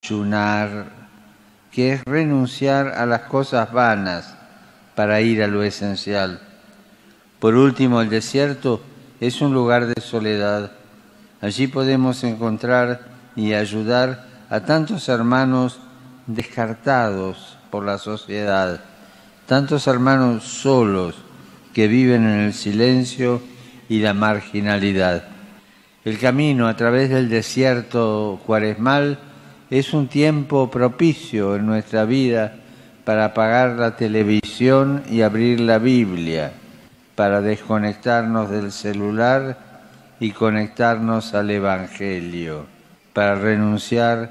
ayunar, que es renunciar a las cosas vanas para ir a lo esencial. Por último, el desierto es un lugar de soledad. Allí podemos encontrar y ayudar a tantos hermanos descartados por la sociedad, tantos hermanos solos que viven en el silencio y la marginalidad. El camino a través del desierto cuaresmal es un tiempo propicio en nuestra vida para apagar la televisión y abrir la Biblia, para desconectarnos del celular y conectarnos al Evangelio, para renunciar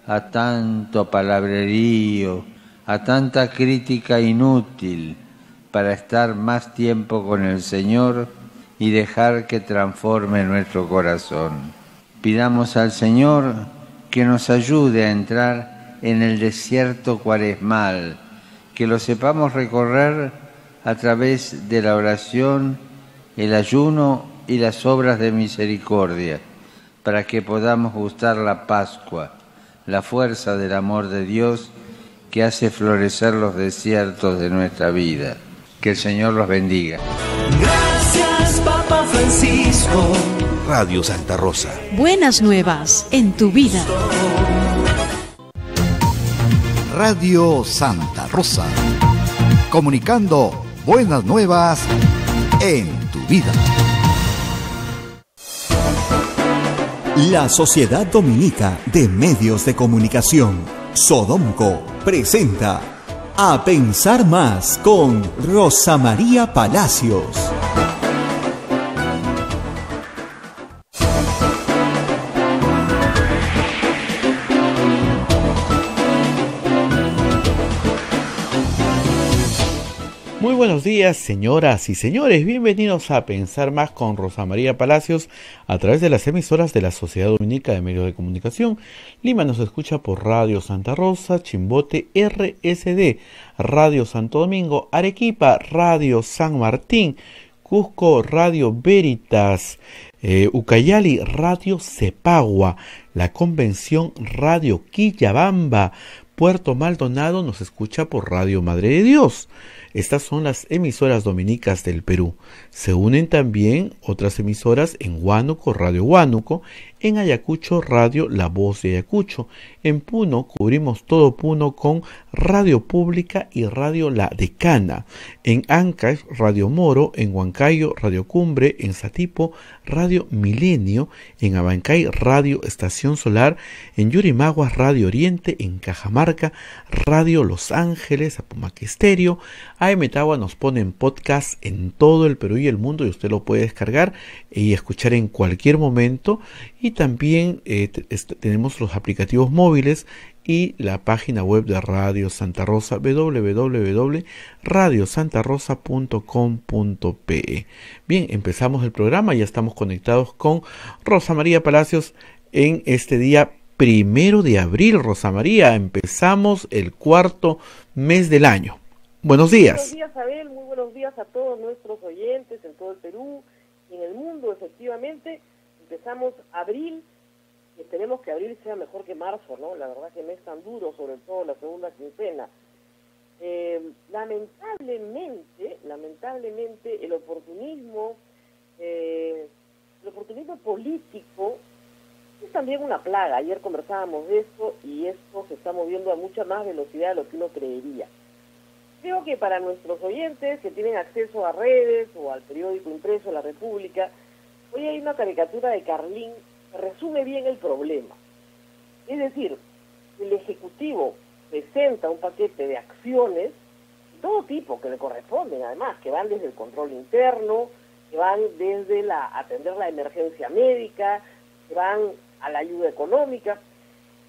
a tanto palabrerío, a tanta crítica inútil, para estar más tiempo con el Señor y dejar que transforme nuestro corazón. Pidamos al Señor que nos ayude a entrar en el desierto cuaresmal, que lo sepamos recorrer a través de la oración, el ayuno y las obras de misericordia, para que podamos gustar la Pascua, la fuerza del amor de Dios que hace florecer los desiertos de nuestra vida. Que el Señor los bendiga. Gracias, Papa Francisco. Radio Santa Rosa. Buenas nuevas en tu vida. Radio Santa Rosa. Comunicando buenas nuevas en tu vida. La Sociedad Dominica de Medios de Comunicación, Sodomco, presenta A Pensar Más con Rosa María Palacios. Muy buenos días, señoras y señores. Bienvenidos a Pensar Más con Rosa María Palacios a través de las emisoras de la Sociedad Dominica de Medios de Comunicación. Lima nos escucha por Radio Santa Rosa, Chimbote RSD, Radio Santo Domingo, Arequipa, Radio San Martín, Cusco, Radio Veritas, Ucayali, Radio Cepagua, La Convención, Radio Quillabamba, Puerto Maldonado nos escucha por Radio Madre de Dios. Estas son las emisoras dominicas del Perú. Se unen también otras emisoras en Huánuco, Radio Huánuco, en Ayacucho, Radio La Voz de Ayacucho. En Puno cubrimos todo Puno con Radio Pública y Radio La Decana. En Ancash, Radio Moro. En Huancayo, Radio Cumbre. En Satipo, Radio Milenio. En Abancay, Radio Estación Solar. En Yurimaguas, Radio Oriente. En Cajamarca, Radio Los Ángeles, Apumaque Estéreo. AM Tagua nos pone en podcast en todo el Perú y el mundo y usted lo puede descargar y escuchar en cualquier momento. Y también tenemos los aplicativos móviles y la página web de Radio Santa Rosa, www.radiosantarosa.com.pe. Bien, empezamos el programa, ya estamos conectados con Rosa María Palacios en este día 1 de abril. Rosa María, empezamos el cuarto mes del año. Buenos días. Buenos días, Abel. Muy buenos días a todos nuestros oyentes en todo el Perú y en el mundo. Efectivamente, empezamos abril y esperemos que abril sea mejor que marzo, ¿no? La verdad que mes tan duro, sobre todo la segunda quincena. Lamentablemente, el oportunismo político es también una plaga. Ayer conversábamos de esto y esto se está moviendo a mucha más velocidad de lo que uno creería. Creo que para nuestros oyentes que tienen acceso a redes o al periódico impreso La República, hoy hay una caricatura de Carlín que resume bien el problema. Es decir, el Ejecutivo presenta un paquete de acciones de todo tipo que le corresponden, además, que van desde el control interno, que van desde atender la emergencia médica, que van a la ayuda económica.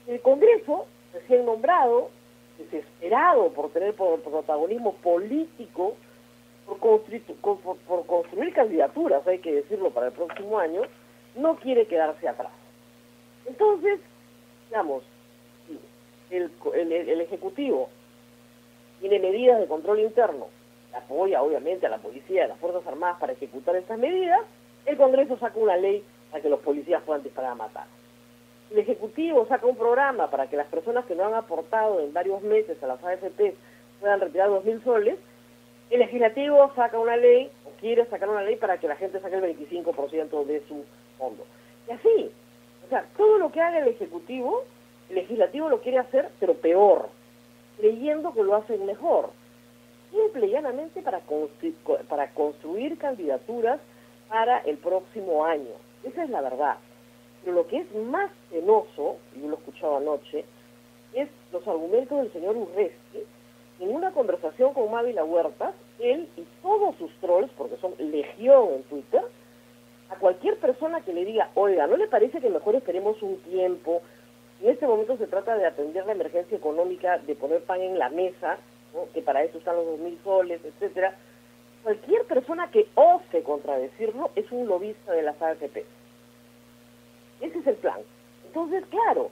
El Congreso, recién nombrado, desesperado por tener protagonismo político, por construir candidaturas, hay que decirlo, para el próximo año, no quiere quedarse atrás. Entonces, digamos, el Ejecutivo tiene medidas de control interno, apoya obviamente a la policía y a las Fuerzas Armadas para ejecutar estas medidas, el Congreso saca una ley para que los policías puedan disparar a matar. el Ejecutivo saca un programa para que las personas que no han aportado en varios meses a las AFP puedan retirar 2.000 soles, el Legislativo saca una ley, o quiere sacar una ley para que la gente saque el 25% de su fondo. Y así, o sea, todo lo que haga el Ejecutivo, el Legislativo lo quiere hacer, pero peor, creyendo que lo hacen mejor. Simple y llanamente para construir candidaturas para el próximo año. Esa es la verdad. Pero lo que es más penoso, y yo lo escuchaba anoche, es los argumentos del señor Urresti. En una conversación con Mávila Huertas, él y todos sus trolls, porque son legión en Twitter, a cualquier persona que le diga, oiga, ¿no le parece que mejor esperemos un tiempo? En este momento se trata de atender la emergencia económica, de poner pan en la mesa, ¿no? Que para eso están los 2.000 soles, etcétera. Cualquier persona que ose contradecirlo es un lobista de las AFP. Ese es el plan. Entonces, claro,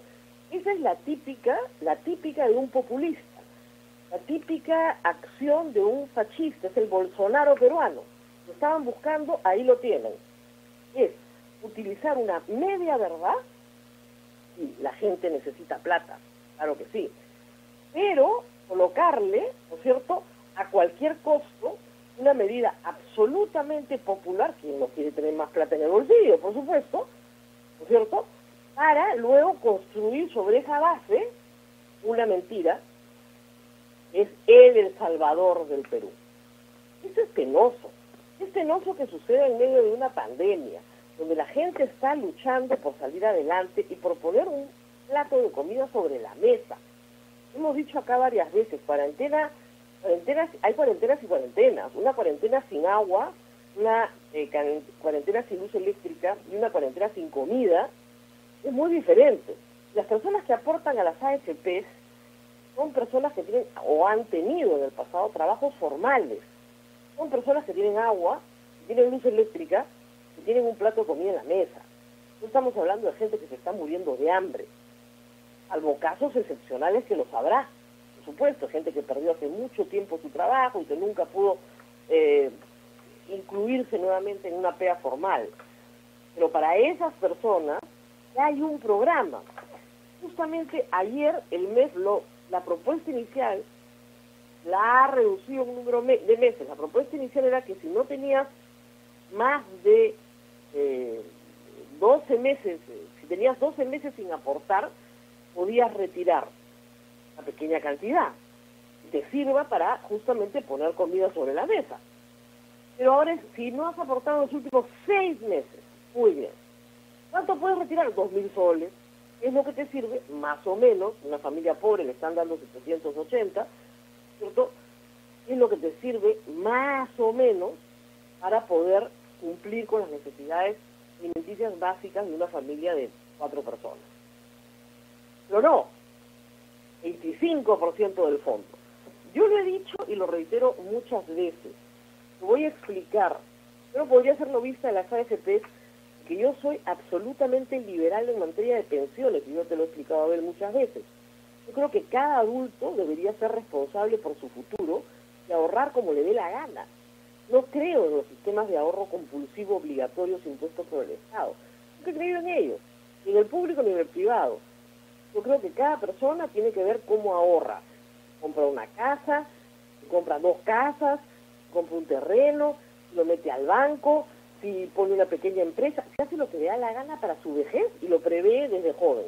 esa es la típica de un populista, la típica acción de un fascista, es el Bolsonaro peruano. Lo estaban buscando, ahí lo tienen. Es utilizar una media verdad, y la gente necesita plata, claro que sí, pero colocarle, ¿no es cierto?, a cualquier costo, una medida absolutamente popular, quien no quiere tener más plata en el bolsillo, por supuesto, ¿no es cierto?, para luego construir sobre esa base una mentira, es el Salvador del Perú. Eso es penoso que suceda en medio de una pandemia, donde la gente está luchando por salir adelante y por poner un plato de comida sobre la mesa. Hemos dicho acá varias veces, hay cuarentenas y cuarentenas. Una cuarentena sin agua, una cuarentena sin luz eléctrica y una cuarentena sin comida es muy diferente. Las personas que aportan a las AFPs son personas que tienen o han tenido en el pasado trabajos formales. Son personas que tienen agua, que tienen luz eléctrica, que tienen un plato de comida en la mesa. No estamos hablando de gente que se está muriendo de hambre. Salvo casos excepcionales que lo sabrá. Por supuesto, gente que perdió hace mucho tiempo su trabajo y que nunca pudo incluirse nuevamente en una pega formal. Pero para esas personas ya hay un programa. Justamente ayer el MES, la propuesta inicial, la ha reducido un número de meses. La propuesta inicial era que si no tenías más de 12 meses, si tenías 12 meses sin aportar, podías retirar una pequeña cantidad que te sirva para justamente poner comida sobre la mesa. Pero ahora, si no has aportado los últimos 6 meses, muy bien. ¿Cuánto puedes retirar? 2.000 soles. Es lo que te sirve, más o menos, una familia pobre le están dando 780, ¿cierto? Es lo que te sirve, más o menos, para poder cumplir con las necesidades alimenticias básicas de una familia de 4 personas. Pero no, 25% del fondo. Yo lo he dicho y lo reitero muchas veces. Lo voy a explicar. Yo no podría ser lobista de las AFP, que yo soy absolutamente liberal en materia de pensiones, y yo te lo he explicado a ver muchas veces. Yo creo que cada adulto debería ser responsable por su futuro y ahorrar como le dé la gana. No creo en los sistemas de ahorro compulsivo obligatorios impuestos por el Estado. Nunca he creído en ellos, ni en el público ni en el privado. Yo creo que cada persona tiene que ver cómo ahorra. Compra una casa, compra 2 casas, compra un terreno, lo mete al banco, si pone una pequeña empresa, se hace lo que le da la gana para su vejez y lo prevé desde joven.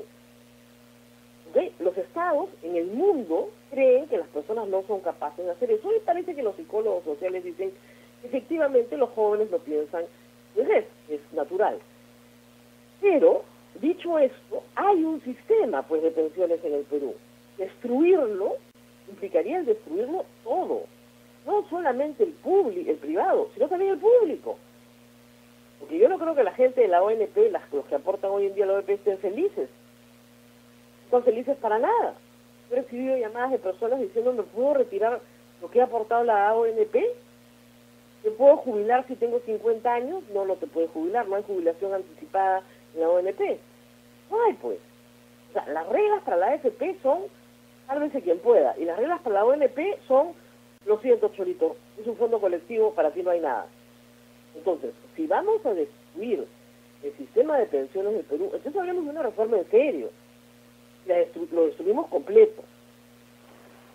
¿Okay? Los estados en el mundo creen que las personas no son capaces de hacer eso y parece que los psicólogos sociales dicen que efectivamente los jóvenes no piensan vejez, es natural. Pero, dicho esto, hay un sistema pues de pensiones en el Perú. Destruirlo implicaría el destruirlo todo. No solamente el privado, sino también el público. Porque yo no creo que la gente de la ONP, los que aportan hoy en día a la ONP, estén felices. No están felices para nada. Yo he recibido llamadas de personas diciendo, ¿me puedo retirar lo que ha aportado la ONP? ¿Me puedo jubilar si tengo 50 años? No, no te puedes jubilar, no hay jubilación anticipada en la ONP. No hay, pues. O sea, las reglas para la AFP son, sálvese quien pueda, y las reglas para la ONP son, lo siento, Cholito, es un fondo colectivo, para ti no hay nada. Entonces, si vamos a destruir el sistema de pensiones del Perú, entonces hablemos de una reforma en serio. Lo destruimos completo.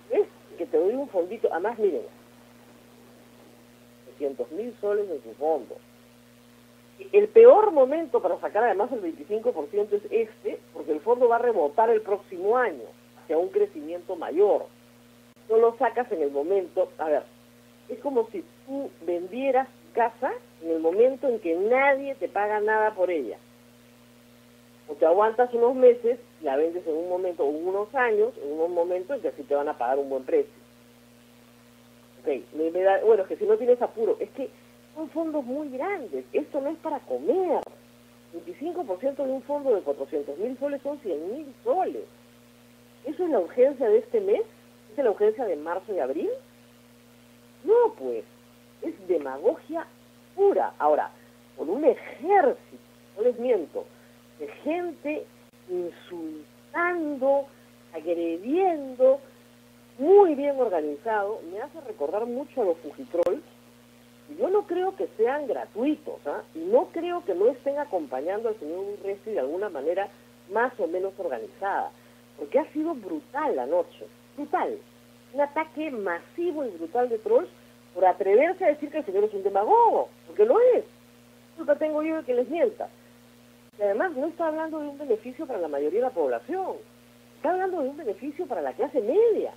¿Ves? Que te doy un fondito, además miren, 300.000 soles en su fondo. El peor momento para sacar además el 25% es porque el fondo va a rebotar el próximo año hacia un crecimiento mayor. No lo sacas en el momento, a ver, es como si tú vendieras casa en el momento en que nadie te paga nada por ella. O te aguantas unos meses, la vendes en un momento, o unos años, en un momento en que así te van a pagar un buen precio. Ok, bueno, es que si no tienes apuro, es que son fondos muy grandes, esto no es para comer. 25% de un fondo de 400.000 soles son 100.000 soles. ¿Eso es la urgencia de este mes? ¿Es la urgencia de marzo y abril? No, pues, es demagogia pura. Ahora, con un ejército, no les miento, de gente insultando, agrediendo, muy bien organizado, me hace recordar mucho a los Fujitrolls. Yo no creo que sean gratuitos, ¿ah? Y no creo que no estén acompañando al señor Urresti de alguna manera más o menos organizada, porque ha sido brutal la noche, brutal. Un ataque masivo y brutal de trolls por atreverse a decir que el señor es un demagogo, porque lo es. Culpa tengo yo de que les mienta. Y además no está hablando de un beneficio para la mayoría de la población, está hablando de un beneficio para la clase media,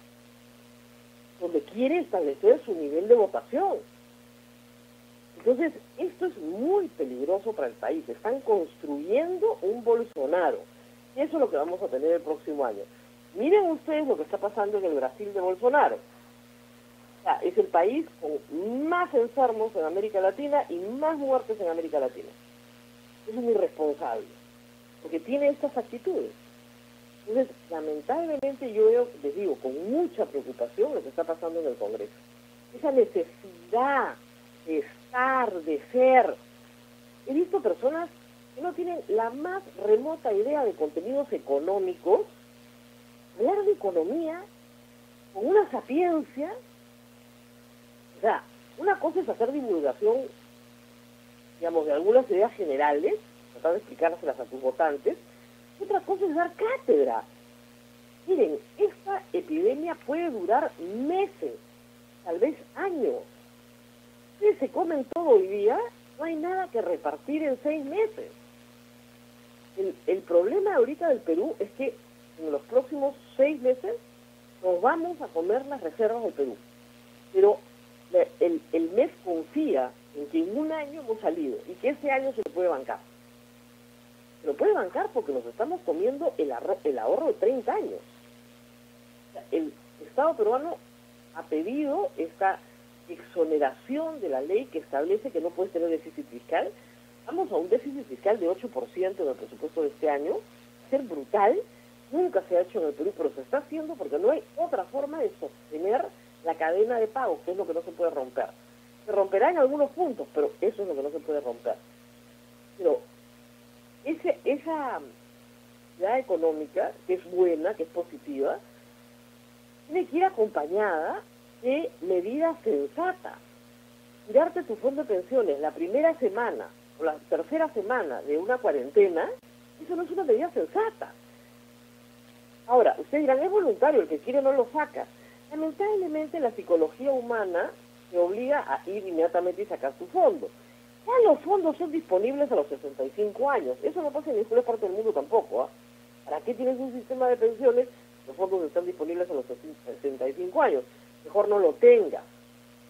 donde quiere establecer su nivel de votación. Entonces, esto es muy peligroso para el país. Están construyendo un Bolsonaro. Y eso es lo que vamos a tener el próximo año. Miren ustedes lo que está pasando en el Brasil de Bolsonaro. O sea, es el país con más enfermos en América Latina y más muertes en América Latina. Es un irresponsable, porque tiene estas actitudes. Entonces, lamentablemente yo les digo con mucha preocupación lo que está pasando en el Congreso. Esa necesidad de estar, de ser. He visto personas que no tienen la más remota idea de contenidos económicos, hablar de economía con una sapiencia. O sea, una cosa es hacer divulgación, digamos, de algunas ideas generales, tratar de explicárselas a tus votantes, y otra cosa es dar cátedra. Miren, esta epidemia puede durar meses, tal vez años. Si se comen todo hoy día, no hay nada que repartir en 6 meses. El problema ahorita del Perú es que en los próximos 6 meses nos vamos a comer las reservas del Perú. Pero el MEF confía en que en un año hemos salido y que ese año se lo puede bancar. Se lo puede bancar porque nos estamos comiendo el ahorro de 30 años. O sea, el Estado peruano ha pedido esta exoneración de la ley que establece que no puedes tener déficit fiscal. Vamos a un déficit fiscal de 8% del presupuesto de este año. Ser brutal, nunca se ha hecho en el Perú, pero se está haciendo porque no hay otra forma de sostener la cadena de pagos, que es lo que no se puede romper. Se romperá en algunos puntos, pero eso es lo que no se puede romper. Pero esa actividad económica, que es buena, que es positiva, tiene que ir acompañada de medidas sensatas. Tirarte tu fondo de pensiones la primera semana o la tercera semana de una cuarentena, eso no es una medida sensata. Ahora, ustedes dirán, es voluntario, el que quiere no lo saca. Lamentablemente la psicología humana te obliga a ir inmediatamente y sacar tu fondo. Ya los fondos son disponibles a los 65 años. Eso no pasa en ninguna parte del mundo tampoco, ¿ah? ¿Para qué tienes un sistema de pensiones? Los fondos están disponibles a los 65 años. Mejor no lo tengas.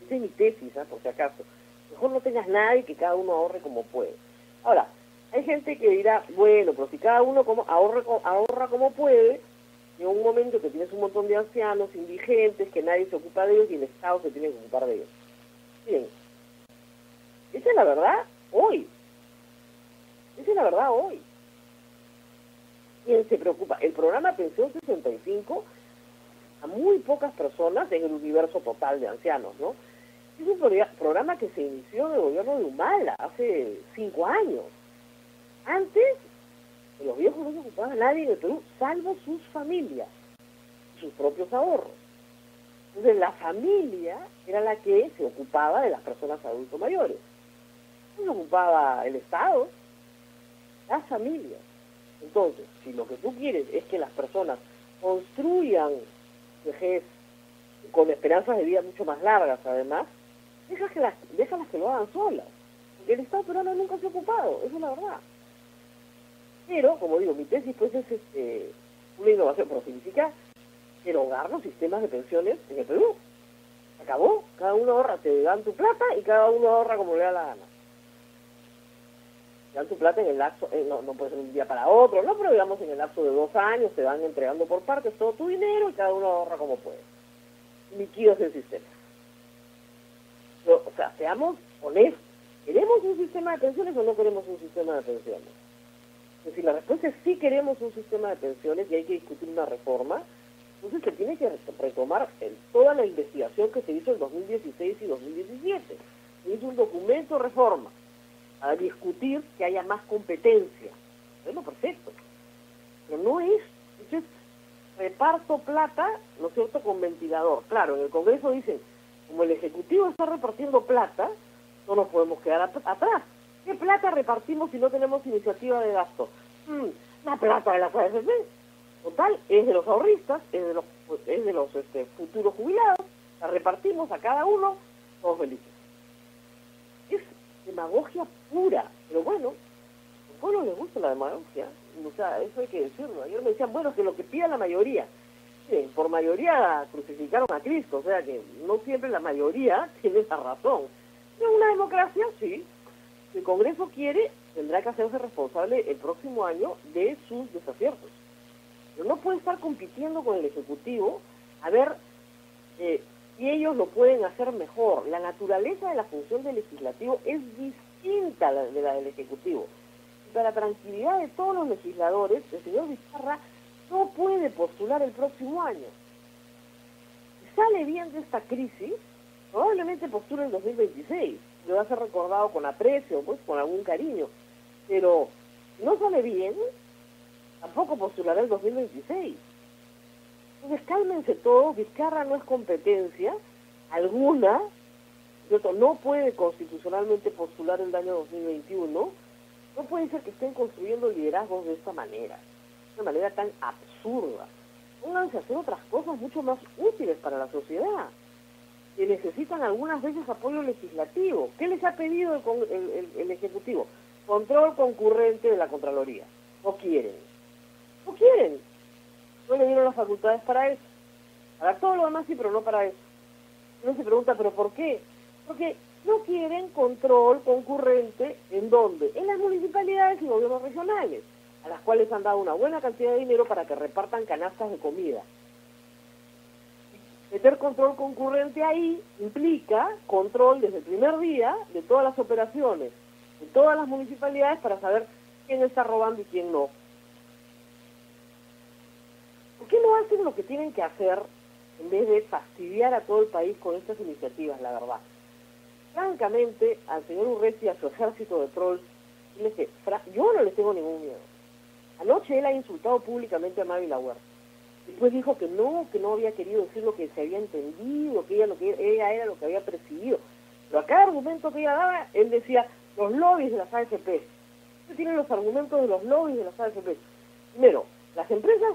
Esa es mi tesis, ¿ah? Por si acaso. Mejor no tengas nada y que cada uno ahorre como puede. Ahora, hay gente que dirá, bueno, pero si cada uno ahorra como puede, en un momento que tienes un montón de ancianos, indigentes, que nadie se ocupa de ellos y el Estado se tiene que ocupar de ellos. Bien, esa es la verdad hoy. Esa es la verdad hoy. ¿Quién se preocupa? El programa Pensión 65 a muy pocas personas en el universo total de ancianos, ¿no? Es un programa que se inició en el gobierno de Humala hace 5 años. Antes, los viejos no se ocupaba a nadie en el Perú, salvo sus familias, sus propios ahorros. Entonces, la familia era la que se ocupaba de las personas adultos mayores. No se ocupaba el Estado. las familias. Entonces, si lo que tú quieres es que las personas construyan vejez con esperanzas de vida mucho más largas, además, déjalas que lo hagan solas. Porque el Estado peruano nunca se ha ocupado, eso es la verdad. Pero, como digo, mi tesis pues es una innovación, pero significa derogar los sistemas de pensiones en el Perú. Se acabó, cada uno ahorra, te dan tu plata y cada uno ahorra como le da la gana. Te dan tu plata en el lapso, no puede ser un día para otro, no, pero digamos en el lapso de 2 años te van entregando por partes todo tu dinero y cada uno ahorra como puede. Liquidas el sistema. Pero, o sea, seamos honestos. ¿Queremos un sistema de pensiones o no queremos un sistema de pensiones? Pues si la respuesta es sí queremos un sistema de pensiones y hay que discutir una reforma, entonces se tiene que retomar toda la investigación que se hizo en 2016 y 2017. Se hizo un documento de reforma a discutir que haya más competencia. Bueno, perfecto. Pero no es, entonces, reparto plata, ¿no es cierto?, con ventilador. Claro, en el Congreso dicen, como el Ejecutivo está repartiendo plata, no nos podemos quedar atrás. ¿Qué plata repartimos si no tenemos iniciativa de gasto? La plata de las AFP. Total, es de los ahorristas, es de los futuros jubilados, la repartimos a cada uno, todos felices. Es demagogia pura, pero bueno, al pueblo les gusta la demagogia, o sea, eso hay que decirlo. Ayer me decían, bueno, que lo que pida la mayoría. Sí, por mayoría crucificaron a Cristo, o sea que no siempre la mayoría tiene esa razón. En una democracia, sí, si el Congreso quiere, tendrá que hacerse responsable el próximo año de sus desaciertos. Pero no puede estar compitiendo con el Ejecutivo a ver si ellos lo pueden hacer mejor. La naturaleza de la función del Legislativo es distinta de la del Ejecutivo. Y para la tranquilidad de todos los legisladores, el señor Vizcarra no puede postular el próximo año. Si sale bien de esta crisis, probablemente postule en 2026. Le va a ser recordado con aprecio, pues con algún cariño. Pero si no sale bien, tampoco postulará el 2026. Entonces cálmense todos, Vizcarra no es competencia alguna, ¿cierto? No puede constitucionalmente postular el año 2021, no puede ser que estén construyendo liderazgos de esta manera, de una manera tan absurda. Pónganse a hacer otras cosas mucho más útiles para la sociedad, que necesitan algunas veces apoyo legislativo. ¿Qué les ha pedido el Ejecutivo? Control concurrente de la Contraloría. No quieren. No le dieron las facultades para eso. Para todo lo demás sí, pero no para eso. Uno se pregunta, ¿pero por qué? Porque no quieren control concurrente, ¿en dónde? En las municipalidades y gobiernos regionales, a las cuales han dado una buena cantidad de dinero para que repartan canastas de comida. Meter control concurrente ahí implica control desde el primer día de todas las operaciones, de todas las municipalidades, para saber quién está robando y quién no. ¿Por qué no hacen lo que tienen que hacer en vez de fastidiar a todo el país con estas iniciativas, la verdad? Francamente, al señor Urresti y a su ejército de trolls, yo no les tengo ningún miedo. Anoche él ha insultado públicamente a Mavi La Huerta. Después dijo que no había querido decir lo que se había entendido, que ella era lo que había presidido. Pero a cada argumento que ella daba, él decía, los lobbies de las AFP. Usted tiene los argumentos de los lobbies de las AFP. Primero, las empresas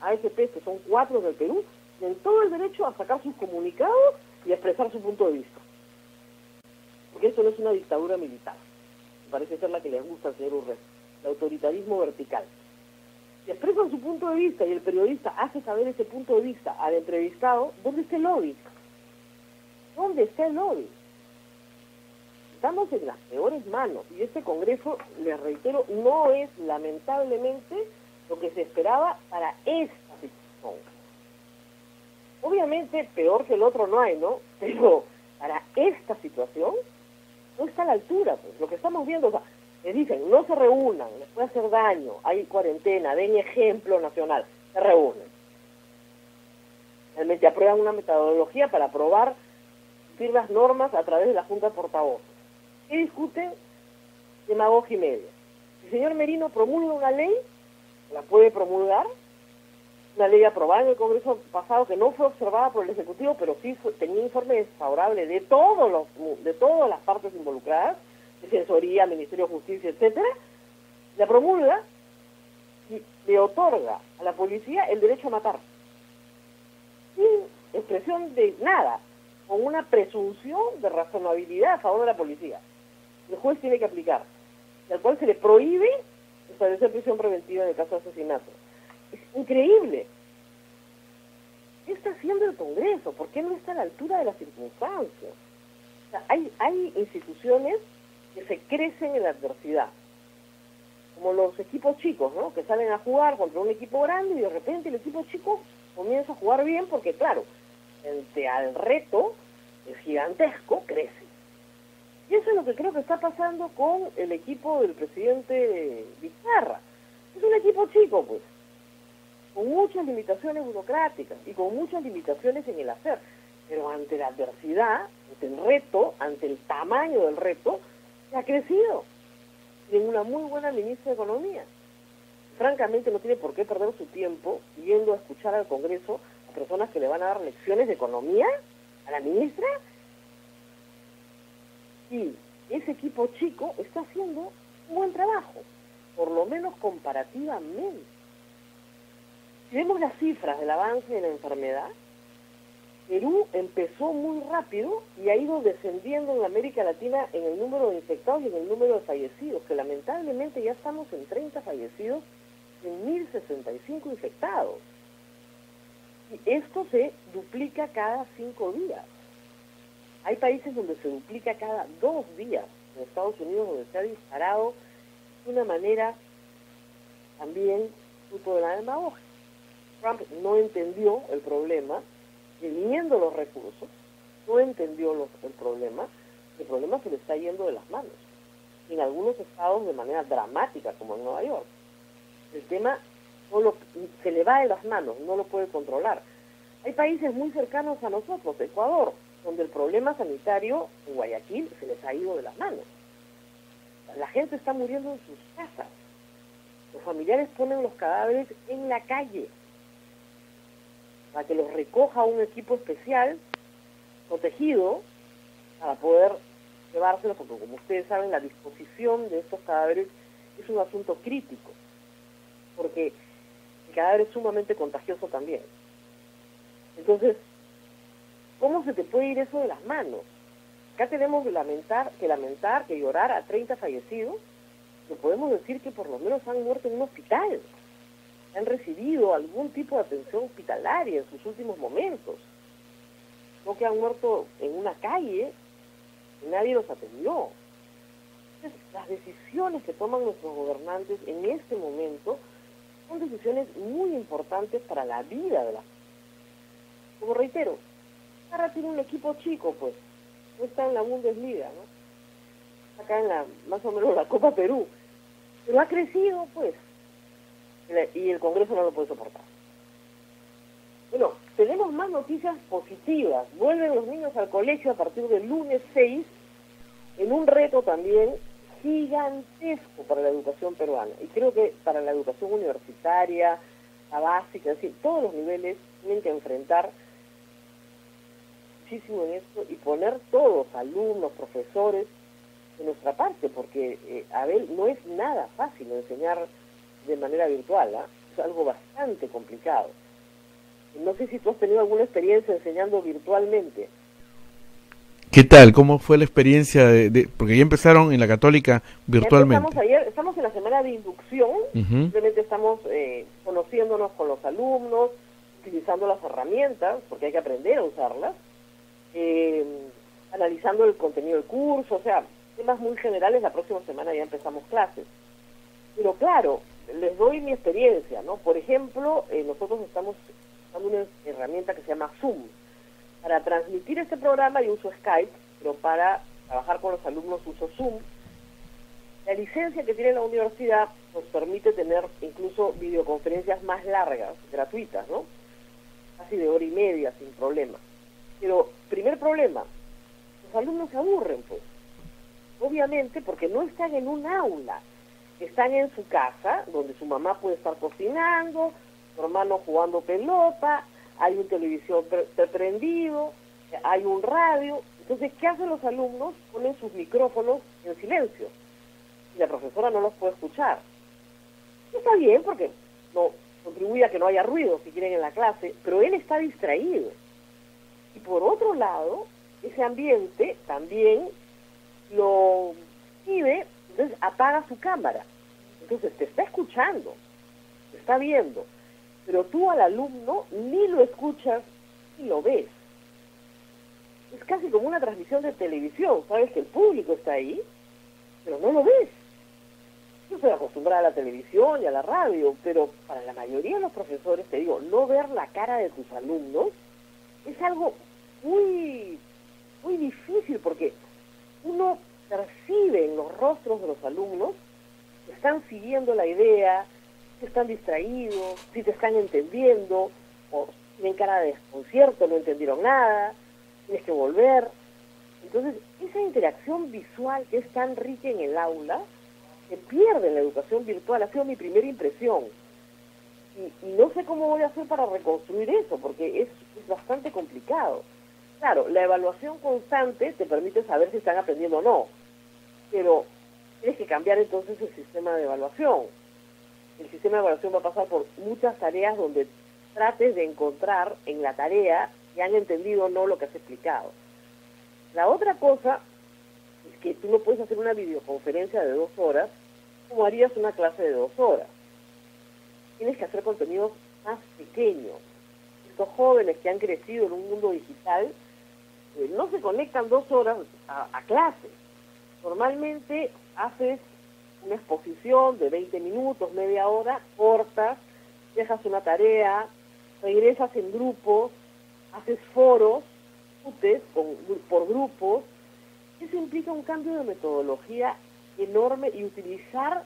AFP, que son 4 del Perú, tienen todo el derecho a sacar sus comunicados y a expresar su punto de vista. Porque esto no es una dictadura militar. Parece ser la que le gusta al señor Urresti, el autoritarismo vertical. Si expresan su punto de vista y el periodista hace saber ese punto de vista al entrevistado, ¿dónde está el lobby? ¿Dónde está el lobby? Estamos en las peores manos y este Congreso, les reitero, no es lamentablemente lo que se esperaba para esta situación. Obviamente peor que el otro no hay, ¿no? Pero para esta situación no está a la altura, pues. Lo que estamos viendo, o sea, les dicen, no se reúnan, les puede hacer daño, hay cuarentena, den ejemplo nacional, se reúnen. Realmente aprueban una metodología para aprobar las normas a través de la Junta de Portavoces. ¿Qué discuten? Demagogia y media. Si el señor Merino promulga una ley, la puede promulgar, una ley aprobada en el Congreso pasado que no fue observada por el Ejecutivo, pero sí tenía informe desfavorable de todas las partes involucradas, Defensoría, Ministerio de Justicia, etcétera. la promulga y le otorga a la policía el derecho a matar, sin expresión de nada, con una presunción de razonabilidad a favor de la policía. El juez tiene que aplicar, y al cual se le prohíbe establecer prisión preventiva en el caso de asesinato. Es increíble. ¿Qué está haciendo el Congreso? ¿Por qué no está a la altura de las circunstancias? O sea, hay instituciones que se crecen en la adversidad, como los equipos chicos, ¿no? Que salen a jugar contra un equipo grande y de repente el equipo chico comienza a jugar bien porque, claro, frente al reto es gigantesco, crece. Y eso es lo que creo que está pasando con el equipo del presidente Vizcarra. Es un equipo chico, pues, con muchas limitaciones burocráticas y con muchas limitaciones en el hacer. Pero ante la adversidad, ante el reto, ante el tamaño del reto, se ha crecido. Tiene una muy buena ministra de Economía. Francamente no tiene por qué perder su tiempo yendo a escuchar al Congreso a personas que le van a dar lecciones de economía a la ministra. Y ese equipo chico está haciendo un buen trabajo, por lo menos comparativamente. Si vemos las cifras del avance de la enfermedad, Perú empezó muy rápido y ha ido descendiendo en América Latina en el número de infectados y en el número de fallecidos, que lamentablemente ya estamos en 30 fallecidos en 1.065 infectados. Y esto se duplica cada 5 días. Hay países donde se duplica cada 2 días. En Estados Unidos, donde se ha disparado de una manera también fruto de la demagogia. Trump no entendió el problema, teniendo los recursos, no entendió el problema se le está yendo de las manos. En algunos estados de manera dramática, como en Nueva York. El tema se le va de las manos, no lo puede controlar. Hay países muy cercanos a nosotros, Ecuador, donde el problema sanitario en Guayaquil se les ha ido de las manos. La gente está muriendo en sus casas. Los familiares ponen los cadáveres en la calle para que los recoja un equipo especial, protegido, para poder llevárselos, porque como ustedes saben, la disposición de estos cadáveres es un asunto crítico, porque el cadáver es sumamente contagioso también. Entonces, ¿cómo se te puede ir eso de las manos? Acá tenemos que lamentar, que llorar a 30 fallecidos, pero podemos decir que por lo menos han muerto en un hospital, han recibido algún tipo de atención hospitalaria en sus últimos momentos, no que han muerto en una calle y nadie los atendió. Entonces, las decisiones que toman nuestros gobernantes en este momento son decisiones muy importantes para la vida de la gente. Como reitero, ahora tiene un equipo chico, pues, no está en la Bundesliga, ¿no? Acá en más o menos la Copa Perú, pero ha crecido, pues, y el Congreso no lo puede soportar. Bueno, tenemos más noticias positivas. Vuelven los niños al colegio a partir del lunes 6, en un reto también gigantesco para la educación peruana. Y creo que para la educación universitaria, la básica, es decir, todos los niveles tienen que enfrentar muchísimo en esto y poner todos, alumnos, profesores, de nuestra parte, porque, Abel, no es nada fácil enseñar de manera virtual, ¿eh? Es algo bastante complicado. No sé si tú has tenido alguna experiencia enseñando virtualmente. ¿Qué tal? ¿Cómo fue la experiencia porque ya empezaron en la Católica virtualmente? Estamos en la semana de inducción, simplemente estamos conociéndonos con los alumnos, utilizando las herramientas, porque hay que aprender a usarlas, analizando el contenido del curso, o sea, temas muy generales. La próxima semana ya empezamos clases. Pero claro, les doy mi experiencia, ¿no? Por ejemplo, nosotros estamos usando una herramienta que se llama Zoom. Para transmitir este programa yo uso Skype, pero para trabajar con los alumnos uso Zoom. La licencia que tiene la universidad nos permite tener incluso videoconferencias más largas, gratuitas, ¿no? Casi de hora y media, sin problema. Pero, primer problema, los alumnos se aburren, pues. Obviamente, porque no están en un aula. Están en su casa, donde su mamá puede estar cocinando, su hermano jugando pelota, hay un televisor prendido, hay un radio. Entonces, ¿qué hacen los alumnos? Ponen sus micrófonos en silencio y la profesora no los puede escuchar. Está bien porque no contribuye a que no haya ruido, si quieren, en la clase, pero él está distraído. Y por otro lado, ese ambiente también lo vive, entonces apaga su cámara. Entonces te está escuchando, te está viendo, pero tú al alumno ni lo escuchas ni lo ves. Es casi como una transmisión de televisión, sabes que el público está ahí, pero no lo ves. Yo estoy acostumbrada a la televisión y a la radio, pero para la mayoría de los profesores, te digo, no ver la cara de tus alumnos es algo muy, muy difícil, porque uno percibe en los rostros de los alumnos que están siguiendo la idea, que están distraídos, si te están entendiendo, o tienen cara de desconcierto, no entendieron nada, tienes que volver. Entonces, esa interacción visual que es tan rica en el aula, se pierde en la educación virtual. Ha sido mi primera impresión. Y no sé cómo voy a hacer para reconstruir eso, porque es bastante complicado. Claro, la evaluación constante te permite saber si están aprendiendo o no, pero tienes que cambiar entonces el sistema de evaluación. El sistema de evaluación va a pasar por muchas tareas donde trates de encontrar en la tarea si han entendido o no lo que has explicado. La otra cosa es que tú no puedes hacer una videoconferencia de 2 horas como harías una clase de 2 horas. Tienes que hacer contenidos más pequeños. Estos jóvenes que han crecido en un mundo digital no se conectan 2 horas a clase. Normalmente haces una exposición de 20 minutos, media hora, cortas, dejas una tarea, regresas en grupos, haces foros, discutes por grupos. Eso implica un cambio de metodología enorme y utilizar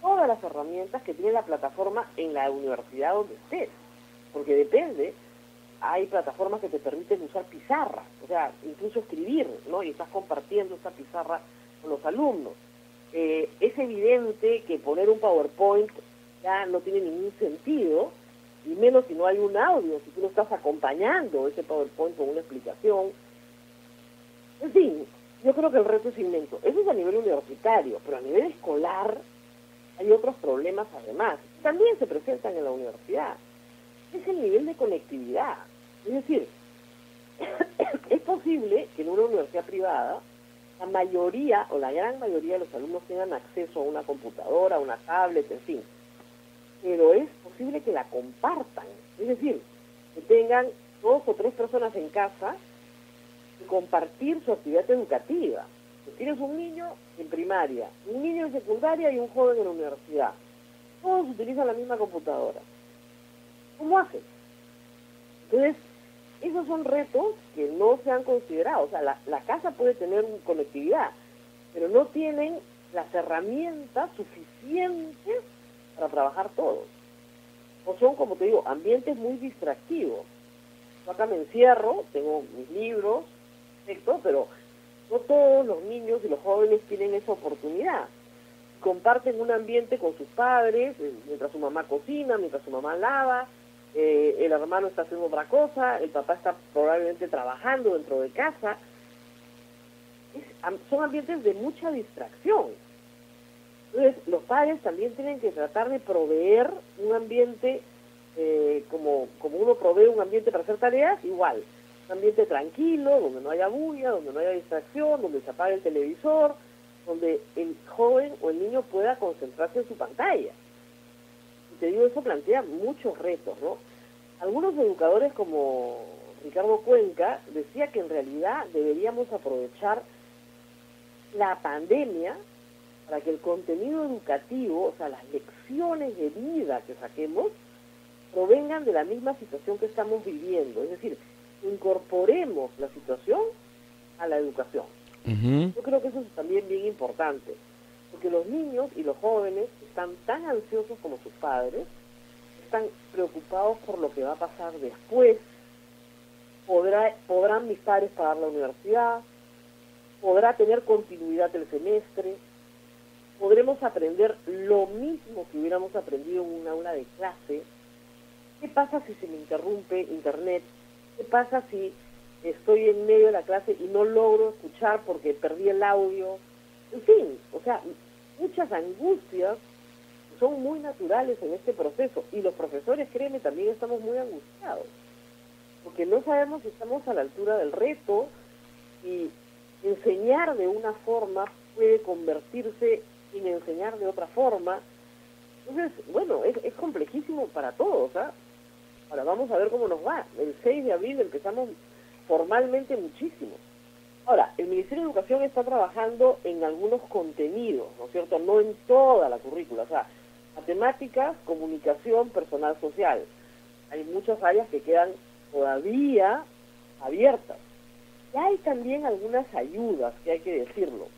todas las herramientas que tiene la plataforma en la universidad donde estés, porque depende, hay plataformas que te permiten usar pizarras, o sea, incluso escribir, ¿no? Y estás compartiendo esa pizarra con los alumnos. Es evidente que poner un PowerPoint ya no tiene ningún sentido, y menos si no hay un audio, si tú no estás acompañando ese PowerPoint con una explicación. En fin, yo creo que el reto es inmenso. Eso es a nivel universitario, pero a nivel escolar hay otros problemas además. También se presentan en la universidad. Es el nivel de conectividad. Es decir, es posible que en una universidad privada la mayoría o la gran mayoría de los alumnos tengan acceso a una computadora, a una tablet, en fin. Pero es posible que la compartan. Es decir, que tengan 2 o 3 personas en casa y compartir su actividad educativa. Si tienes un niño en primaria, un niño en secundaria y un joven en la universidad, todos utilizan la misma computadora. ¿Cómo hacen? Entonces, esos son retos que no se han considerado. O sea, la casa puede tener conectividad, pero no tienen las herramientas suficientes para trabajar todos. O son, como te digo, ambientes muy distractivos. Yo acá me encierro, tengo mis libros, pero no todos los niños y los jóvenes tienen esa oportunidad. Comparten un ambiente con sus padres, mientras su mamá cocina, mientras su mamá lava, el hermano está haciendo otra cosa, el papá está probablemente trabajando dentro de casa. Son ambientes de mucha distracción. Entonces, los padres también tienen que tratar de proveer un ambiente, como uno provee un ambiente para hacer tareas, igual. Un ambiente tranquilo, donde no haya bulla, donde no haya distracción, donde se apague el televisor, donde el joven o el niño pueda concentrarse en su pantalla. Y te digo, eso plantea muchos retos, ¿no? Algunos educadores como Ricardo Cuenca decía que en realidad deberíamos aprovechar la pandemia para que el contenido educativo, o sea, las lecciones de vida que saquemos, provengan de la misma situación que estamos viviendo. Es decir, incorporemos la situación a la educación. Yo creo que eso es también bien importante, porque los niños y los jóvenes están tan ansiosos como sus padres, están preocupados por lo que va a pasar después. ¿Podrán mis padres pagar la universidad? ¿Podrá tener continuidad el semestre? ¿Podremos aprender lo mismo que hubiéramos aprendido en un aula de clase? ¿Qué pasa si se me interrumpe internet? ¿Qué pasa si estoy en medio de la clase y no logro escuchar porque perdí el audio? En fin, o sea, muchas angustias que son muy naturales en este proceso. Y los profesores, créeme, también estamos muy angustiados, porque no sabemos si estamos a la altura del reto, y enseñar de una forma puede convertirse en enseñar de otra forma. Entonces, bueno, es complejísimo para todos, ¿ah? Ahora vamos a ver cómo nos va. El 6 de abril empezamos formalmente muchísimo. Ahora, el Ministerio de Educación está trabajando en algunos contenidos, ¿no es cierto? No en toda la currícula, o sea, matemáticas, comunicación, personal social. Hay muchas áreas que quedan todavía abiertas. Y hay también algunas ayudas, que hay que decirlo.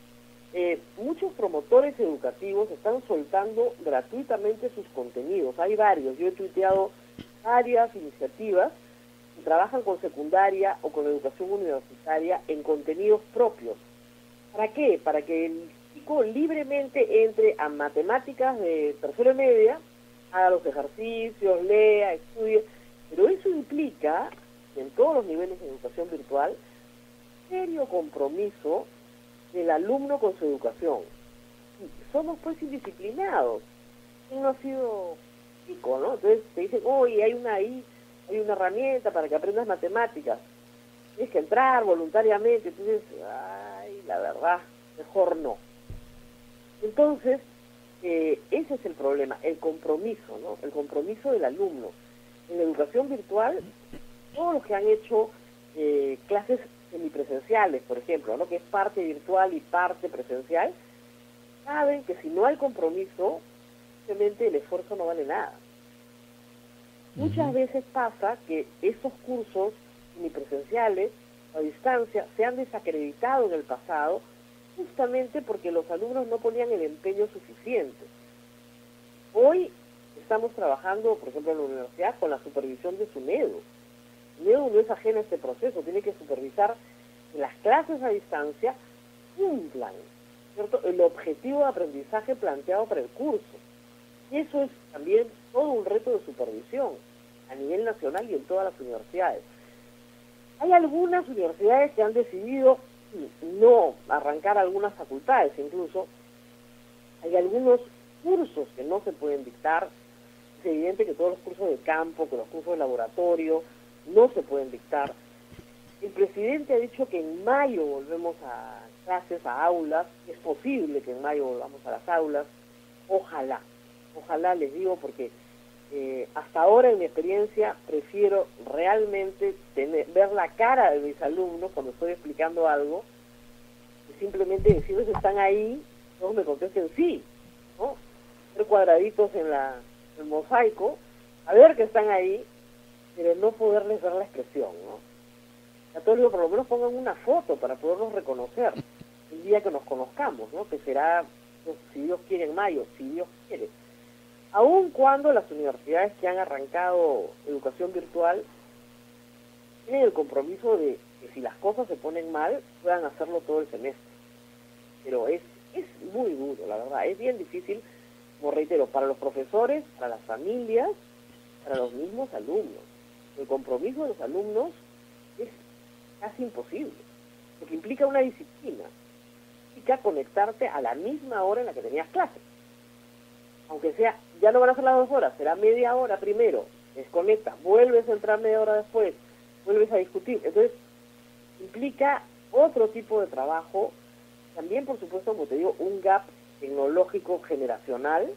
Muchos promotores educativos están soltando gratuitamente sus contenidos. Hay varios, yo he tuiteado varias iniciativas que trabajan con secundaria o con educación universitaria en contenidos propios. ¿Para qué? Para que el chico libremente entre a matemáticas de tercero y media, haga los ejercicios, lea, estudie, pero eso implica, en todos los niveles de educación virtual, serio compromiso del alumno con su educación. Somos pues indisciplinados. ¿Quién no ha sido chico, no? Entonces te dicen, oye, hay una herramienta para que aprendas matemáticas. Tienes que entrar voluntariamente. Entonces, ay, la verdad, mejor no. Entonces, ese es el problema, el compromiso, ¿no? El compromiso del alumno. En la educación virtual, todos los que han hecho clases semipresenciales, por ejemplo, ¿no? Que es parte virtual y parte presencial, saben que si no hay compromiso, simplemente el esfuerzo no vale nada. Muchas veces pasa que esos cursos semipresenciales a distancia se han desacreditado en el pasado justamente porque los alumnos no ponían el empeño suficiente. Hoy estamos trabajando, por ejemplo, en la universidad con la supervisión de SUNEDU. SUNEDU no es ajena a este proceso, tiene que supervisar que las clases a distancia cumplan, ¿cierto?, el objetivo de aprendizaje planteado para el curso. Eso es también todo un reto de supervisión a nivel nacional y en todas las universidades. Hay algunas universidades que han decidido no arrancar algunas facultades, incluso hay algunos cursos que no se pueden dictar. Es evidente que todos los cursos de campo, que los cursos de laboratorio no se pueden dictar. El presidente ha dicho que en mayo volvemos a clases, a aulas. Es posible que en mayo volvamos a las aulas. Ojalá, les digo, porque hasta ahora en mi experiencia prefiero realmente ver la cara de mis alumnos cuando estoy explicando algo, que simplemente decirles están ahí, todos me contesten sí, ¿no? Ver cuadraditos en el mosaico, a ver que están ahí, pero no poderles ver la expresión, ¿no? A todos digo, por lo menos pongan una foto para poderlos reconocer el día que nos conozcamos, ¿no? Que será, pues, si Dios quiere, en mayo, si Dios quiere. Aun cuando las universidades que han arrancado educación virtual tienen el compromiso de que si las cosas se ponen mal, puedan hacerlo todo el semestre. Pero es muy duro, la verdad, es bien difícil, como reitero, para los profesores, para las familias, para los mismos alumnos. El compromiso de los alumnos es casi imposible, porque implica una disciplina, implica conectarte a la misma hora en la que tenías clase. Aunque sea, ya no van a ser las 2 horas, será media hora primero, desconectas, vuelves a entrar media hora después, vuelves a discutir. Entonces, implica otro tipo de trabajo, también, por supuesto, como te digo, un gap tecnológico generacional,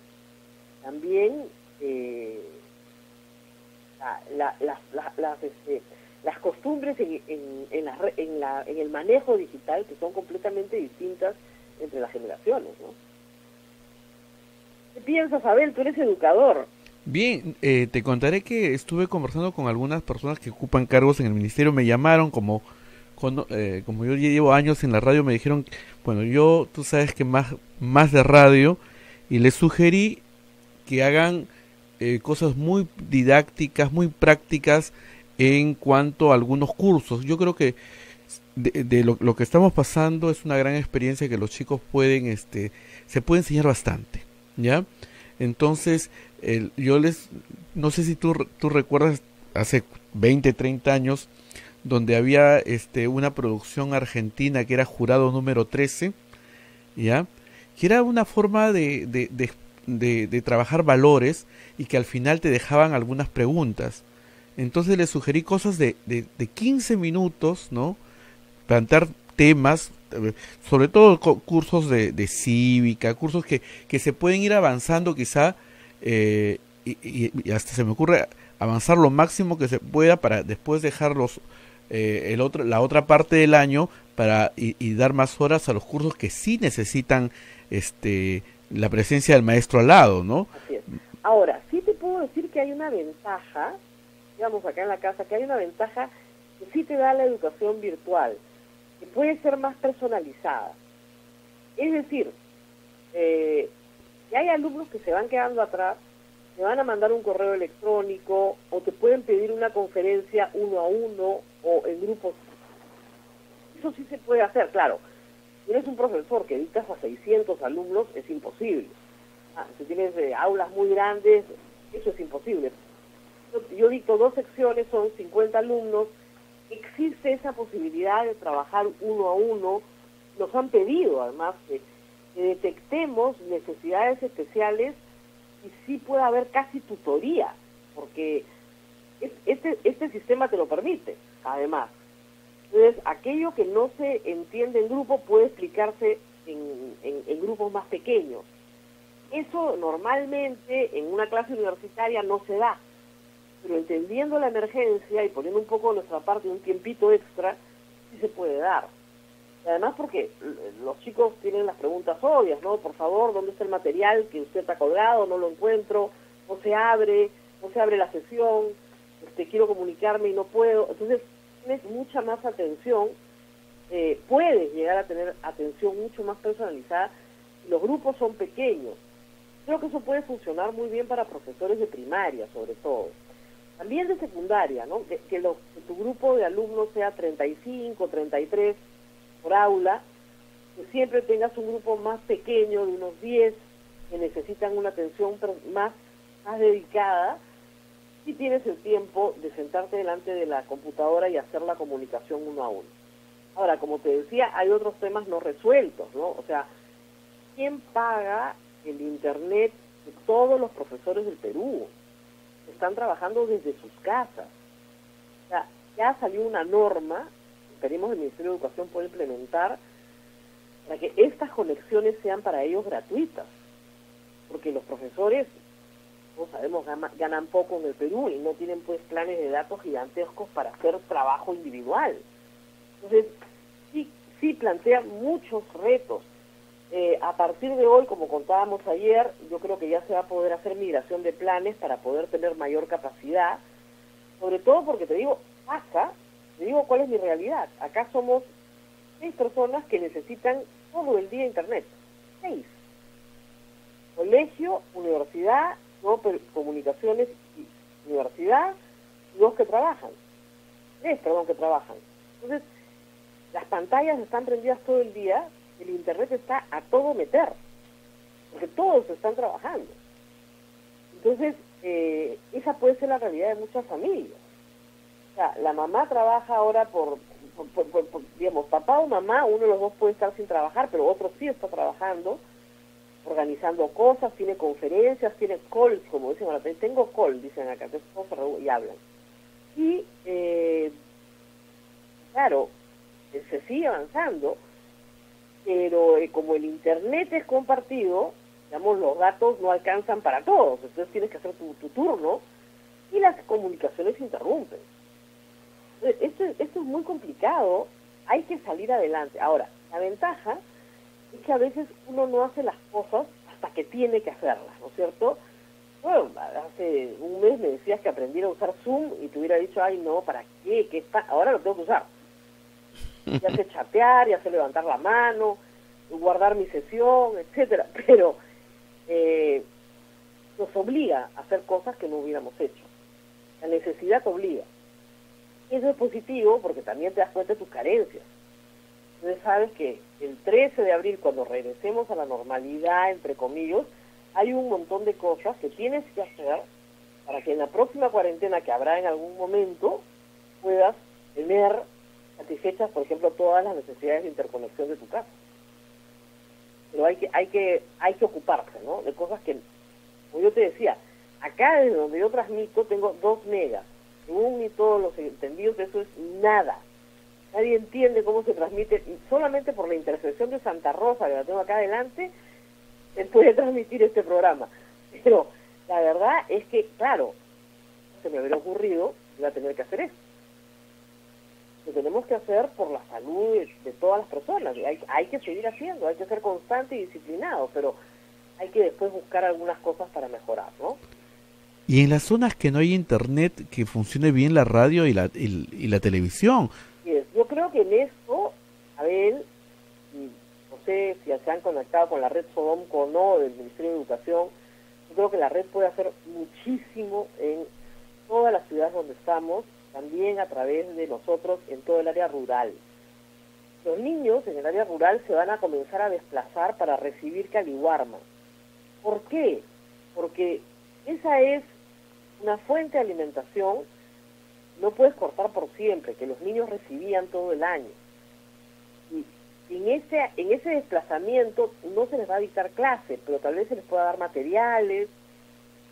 también las costumbres en el manejo digital, que son completamente distintas entre las generaciones, ¿no? ¿Qué piensas, Abel? Tú eres educador. Bien, te contaré que estuve conversando con algunas personas que ocupan cargos en el ministerio. Me llamaron, como yo llevo años en la radio, me dijeron, bueno, tú sabes que más de radio, y les sugerí que hagan cosas muy didácticas, muy prácticas en cuanto a algunos cursos. Yo creo que de lo que estamos pasando es una gran experiencia que los chicos pueden, se puede enseñar bastante, ¿ya? Entonces, no sé si tú recuerdas hace 20, 30 años, donde había una producción argentina que era Jurado número 13, ¿ya? Que era una forma de de trabajar valores y que al final te dejaban algunas preguntas. Entonces les sugerí cosas de 15 minutos, ¿no? Plantear temas, sobre todo cursos de cívica, cursos que se pueden ir avanzando quizá, y hasta se me ocurre avanzar lo máximo que se pueda para después dejarlos la otra parte del año y dar más horas a los cursos que sí necesitan la presencia del maestro al lado, ¿no? Así es. Ahora, sí te puedo decir que hay una ventaja, digamos acá en la casa, que hay una ventaja que sí te da la educación virtual, que puede ser más personalizada. Es decir, que hay alumnos que se van quedando atrás, te van a mandar un correo electrónico o te pueden pedir una conferencia 1 a 1 o en grupos. Eso sí se puede hacer, claro. Si eres un profesor que dictas a 600 alumnos, es imposible. Si tienes aulas muy grandes, eso es imposible. Yo dicto 2 secciones, son 50 alumnos. Existe esa posibilidad de trabajar 1 a 1. Nos han pedido, además, que detectemos necesidades especiales y sí puede haber casi tutoría, porque este sistema te lo permite, además. Entonces, aquello que no se entiende en grupo puede explicarse en grupos más pequeños. Eso normalmente en una clase universitaria no se da, pero entendiendo la emergencia y poniendo un poco de nuestra parte un tiempito extra, sí se puede dar. Y además porque los chicos tienen las preguntas obvias, ¿no? Por favor, ¿dónde está el material que usted ha colgado? No lo encuentro, no se abre la sesión, quiero comunicarme y no puedo. Entonces, tienes mucha más atención, puedes llegar a tener atención mucho más personalizada. Los grupos son pequeños. Creo que eso puede funcionar muy bien para profesores de primaria, sobre todo. También de secundaria, ¿no? Que tu grupo de alumnos sea 35, 33 por aula, que siempre tengas un grupo más pequeño, de unos 10, que necesitan una atención más dedicada, si tienes el tiempo de sentarte delante de la computadora y hacer la comunicación 1 a 1. Ahora, como te decía, hay otros temas no resueltos, ¿no? O sea, ¿quién paga el internet de todos los profesores del Perú? Están trabajando desde sus casas. O sea, ya salió una norma, esperemos el Ministerio de Educación pueda implementar, para que estas conexiones sean para ellos gratuitas. Porque los profesores, como sabemos, ganan poco en el Perú y no tienen pues planes de datos gigantescos para hacer trabajo individual. Entonces, sí plantea muchos retos. A partir de hoy, como contábamos ayer, yo creo que ya se va a poder hacer migración de planes para poder tener mayor capacidad, sobre todo porque te digo cuál es mi realidad. Acá somos 6 personas que necesitan todo el día internet. 6. Colegio, universidad, ¿no? Comunicaciones y universidad, y 2 que trabajan. 3, perdón, que trabajan. Entonces, las pantallas están prendidas todo el día, el internet está a todo meter, porque todos están trabajando. Entonces, esa puede ser la realidad de muchas familias. O sea, la mamá trabaja ahora por digamos, papá o mamá, uno de los dos puede estar sin trabajar, pero otro sí está trabajando, organizando cosas, tiene conferencias, tiene calls, como dicen ahora, tengo call, dicen acá, y hablan. Y, claro, se sigue avanzando, pero como el internet es compartido, digamos, los datos no alcanzan para todos, entonces tienes que hacer tu turno y las comunicaciones se interrumpen. Entonces, esto es muy complicado, hay que salir adelante. Ahora, la ventaja es que a veces uno no hace las cosas hasta que tiene que hacerlas, ¿no es cierto? Bueno, hace un mes me decías que aprendiera a usar Zoom y te hubiera dicho, ay no, ¿para qué? Ahora lo tengo que usar. Ya sé chatear, ya sé levantar la mano, guardar mi sesión, etcétera, pero nos obliga a hacer cosas que no hubiéramos hecho. La necesidad te obliga. Eso es positivo porque también te das cuenta de tus carencias. Entonces sabes que el 13 de abril, cuando regresemos a la normalidad, entre comillas, hay un montón de cosas que tienes que hacer para que en la próxima cuarentena que habrá en algún momento puedas tener satisfechas, por ejemplo, todas las necesidades de interconexión de tu casa. Pero hay que ocuparse, ¿no?, de cosas que Como yo te decía, acá desde donde yo transmito tengo 2 megas. Según y todos los entendidos, eso es nada. Nadie entiende cómo se transmite, y solamente por la intersección de Santa Rosa, que la tengo acá adelante, se puede transmitir este programa. Pero la verdad es que, claro, se me habría ocurrido, iba a tener que hacer esto. Lo tenemos que hacer por la salud de todas las personas. Hay que seguir haciendo, hay que ser constante y disciplinado, pero hay que después buscar algunas cosas para mejorar, ¿no? Y en las zonas que no hay internet, que funcione bien la radio y la televisión. Yo creo que en esto, Abel, no sé si se han conectado con la red Sodomco o no del Ministerio de Educación, yo creo que la red puede hacer muchísimo en todas las ciudades donde estamos, también a través de nosotros en todo el área rural. Los niños en el área rural se van a comenzar a desplazar para recibir caliwarma. ¿Por qué? Porque esa es una fuente de alimentación, no puedes cortar por siempre, que los niños recibían todo el año. Y en ese desplazamiento no se les va a dictar clase, pero tal vez se les pueda dar materiales,